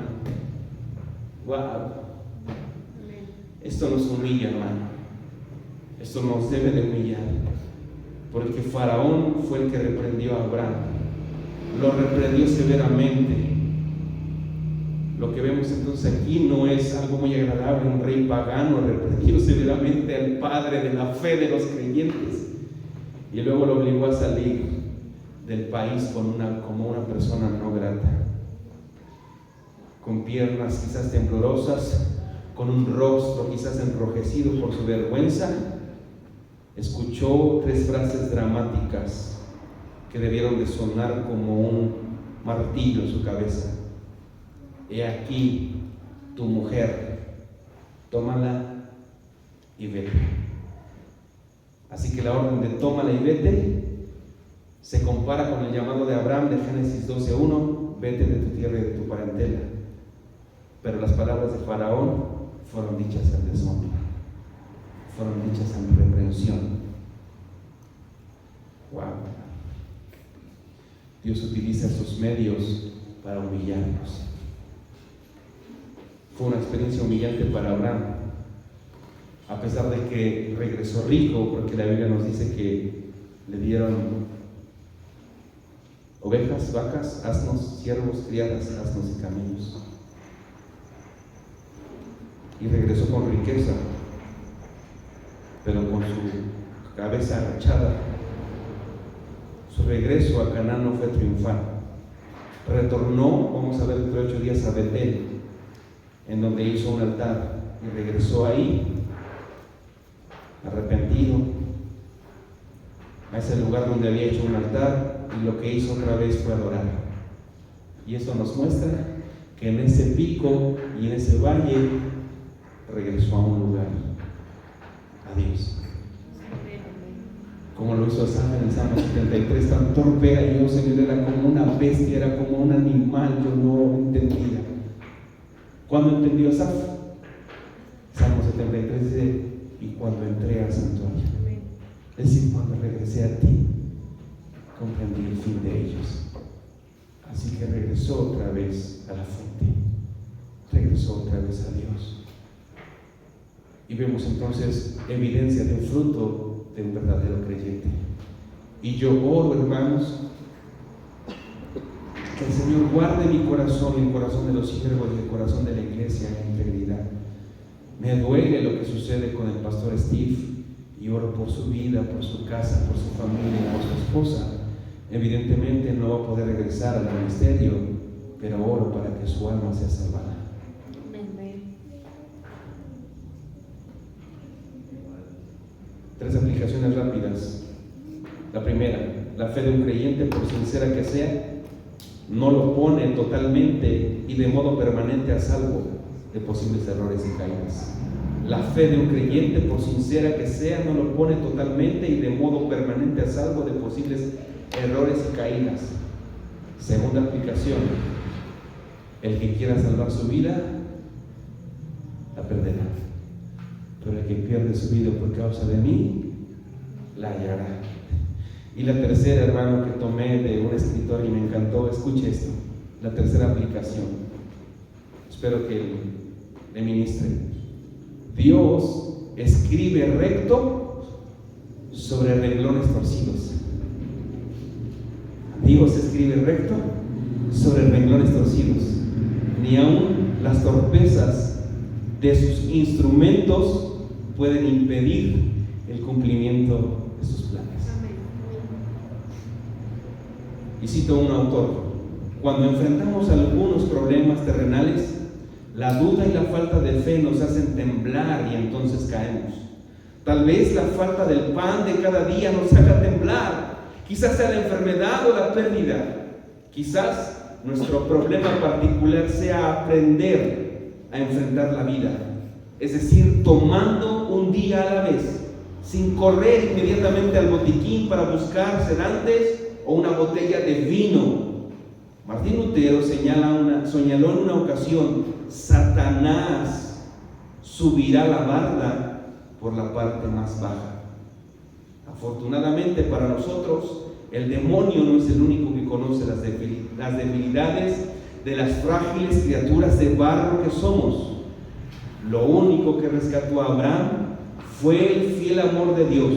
Wow. Esto nos humilla, hermano. Esto nos debe de humillar, porque Faraón fue el que reprendió a Abraham. Lo reprendió severamente. Lo que vemos entonces aquí no es algo muy agradable. Un rey pagano reprendió severamente al padre de la fe de los creyentes, y luego lo obligó a salir del país como una persona no grata, con piernas quizás temblorosas, con un rostro quizás enrojecido por su vergüenza. Escuchó 3 frases dramáticas que debieron de sonar como un martillo en su cabeza: he aquí tu mujer, tómala y vete. Así que la orden de tómala y vete se compara con el llamado de Abraham de Génesis 12:1: vete de tu tierra y de tu parentela. Pero las palabras de Faraón fueron dichas en deshonra, fueron dichas en reprensión. Wow. Dios utiliza sus medios para humillarnos. Fue una experiencia humillante para Abraham, a pesar de que regresó rico, porque la Biblia nos dice que le dieron ovejas, vacas, asnos, siervos, criadas, asnos y camellos. Y regresó con riqueza, pero con su cabeza agachada. Su regreso a Canaán no fue triunfal. Retornó, vamos a ver dentro de 8 días, a Betel, en donde hizo un altar, y regresó ahí arrepentido, a ese lugar donde había hecho un altar, y lo que hizo otra vez fue adorar. Y eso nos muestra que en ese pico y en ese valle regresó a un lugar, a Dios. Como lo hizo Asaf en el Salmo 73, tan torpe era yo, Señor, era como una bestia, era como un animal, yo no entendía. ¿Cuándo entendió Asaf? Salmo 73 dice, y cuando entré al santuario, es decir, cuando regresé a ti, comprendí el fin de ellos. Así que regresó otra vez a la fuente, regresó otra vez a Dios. Y vemos entonces evidencia de un fruto de un verdadero creyente. Y yo oro, hermanos, que el Señor guarde mi corazón y el corazón de los siervos y el corazón de la iglesia en integridad. Me duele lo que sucede con el pastor Steve, y oro por su vida, por su casa, por su familia, por su esposa. Evidentemente no va a poder regresar al ministerio, pero oro para que su alma sea salvada. Tres aplicaciones rápidas. La primera, la fe de un creyente, por sincera que sea, no lo pone totalmente y de modo permanente a salvo de posibles errores y caídas. La fe de un creyente, por sincera que sea, no lo pone totalmente y de modo permanente a salvo de posibles errores y caídas. Segunda aplicación, el que quiera salvar su vida, la perderá. Pero el que pierde su vida por causa de mí, la hallará. Y la tercera, hermano, que tomé de un escritor y me encantó, escuche esto, la tercera aplicación. Espero que le ministre. Dios escribe recto sobre renglones torcidos. Dios escribe recto sobre renglones torcidos. Ni aun las torpezas de sus instrumentos pueden impedir el cumplimiento de sus planes. Y cito a un autor: cuando enfrentamos algunos problemas terrenales, la duda y la falta de fe nos hacen temblar y entonces caemos. Tal vez la falta del pan de cada día nos haga temblar. Quizás sea la enfermedad o la pérdida. Quizás nuestro problema particular sea aprender a enfrentar la vida. Es decir, tomando un día a la vez, sin correr inmediatamente al botiquín para buscar sedantes o una botella de vino. Martín Lutero señaló en una ocasión: Satanás subirá la barda por la parte más baja. Afortunadamente para nosotros, el demonio no es el único que conoce las debilidades de las frágiles criaturas de barro que somos. Lo único que rescató a Abraham fue el fiel amor de Dios.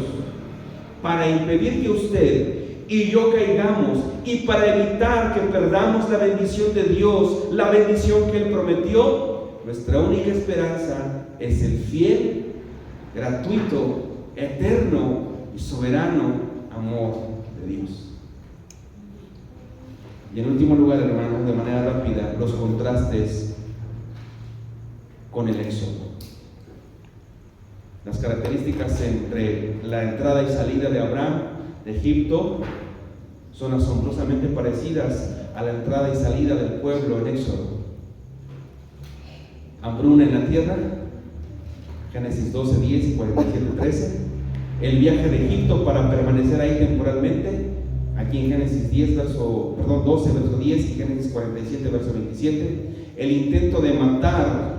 Para impedir que usted y yo caigamos, y para evitar que perdamos la bendición de Dios, la bendición que Él prometió, nuestra única esperanza es el fiel, gratuito, eterno y soberano amor de Dios. Y en último lugar, hermanos, de manera rápida, los contrastes con el Éxodo. Las características entre la entrada y salida de Abraham de Egipto son asombrosamente parecidas a la entrada y salida del pueblo en Éxodo. Hambruna en la tierra, Génesis 12:10 y 47:13. El viaje de Egipto para permanecer ahí temporalmente, aquí en Génesis 12, verso 10 y Génesis 47, verso 27. El intento de matar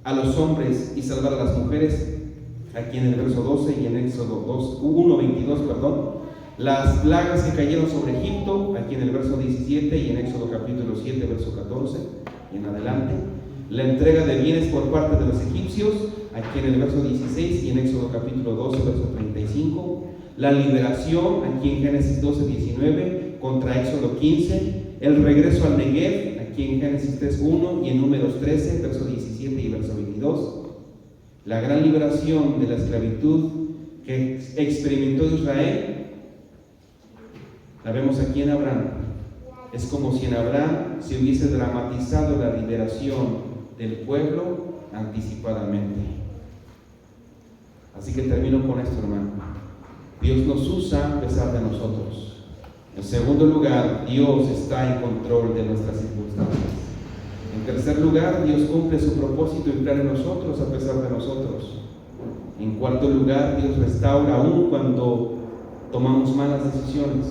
a los hombres y salvar a las mujeres, aquí en el verso 12 y en Éxodo 1:22, las plagas que cayeron sobre Egipto, aquí en el verso 17 y en Éxodo capítulo 7, verso 14 y en adelante. La entrega de bienes por parte de los egipcios, aquí en el verso 16 y en Éxodo capítulo 12, verso 35. La liberación, aquí en Génesis 12:19 contra Éxodo 15. El regreso al Negev, aquí en Génesis 3:1 y en Números 13, verso 17 y verso 22. La gran liberación de la esclavitud que experimentó Israel, la vemos aquí en Abraham. Es como si en Abraham se hubiese dramatizado la liberación del pueblo anticipadamente. Así que termino con esto, hermano. Dios nos usa a pesar de nosotros. En segundo lugar, Dios está en control de nuestras circunstancias. En tercer lugar, Dios cumple su propósito y plan en nosotros a pesar de nosotros. En cuarto lugar, Dios restaura aún cuando tomamos malas decisiones.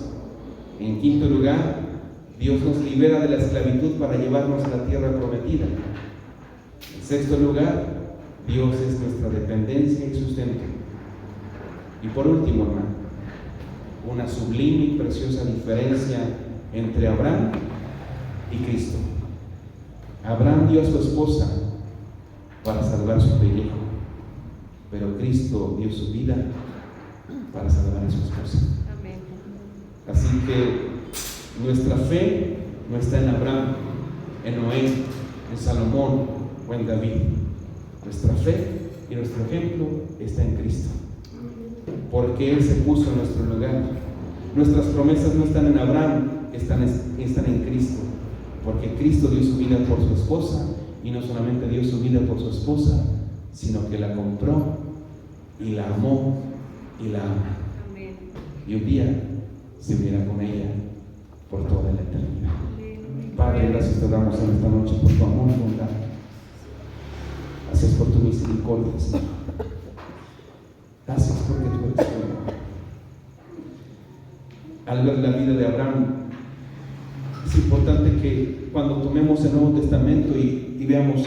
En quinto lugar, Dios nos libera de la esclavitud para llevarnos a la tierra prometida. En sexto lugar, Dios es nuestra dependencia y sustento. Y por último, hermano, una sublime y preciosa diferencia entre Abraham y Cristo. Abraham dio a su esposa para salvar su pellejo, pero Cristo dio su vida para salvar a su esposa. Amén. Así que nuestra fe no está en Abraham, en Noé, en Salomón o en David. Nuestra fe y nuestro ejemplo está en Cristo, porque Él se puso en nuestro lugar. Nuestras promesas no están en Abraham, están en Cristo, porque Cristo dio su vida por su esposa, y no solamente dio su vida por su esposa, sino que la compró y la amó y la ama. Amén. Y un día se unirá con ella por toda la eternidad. Amén. Padre, gracias te damos en esta noche por tu amor y bondad. Gracias por tu misericordia, Señor. Gracias porque tú eres bueno. Al ver la vida de Abraham, es importante que cuando tomemos el Nuevo Testamento y veamos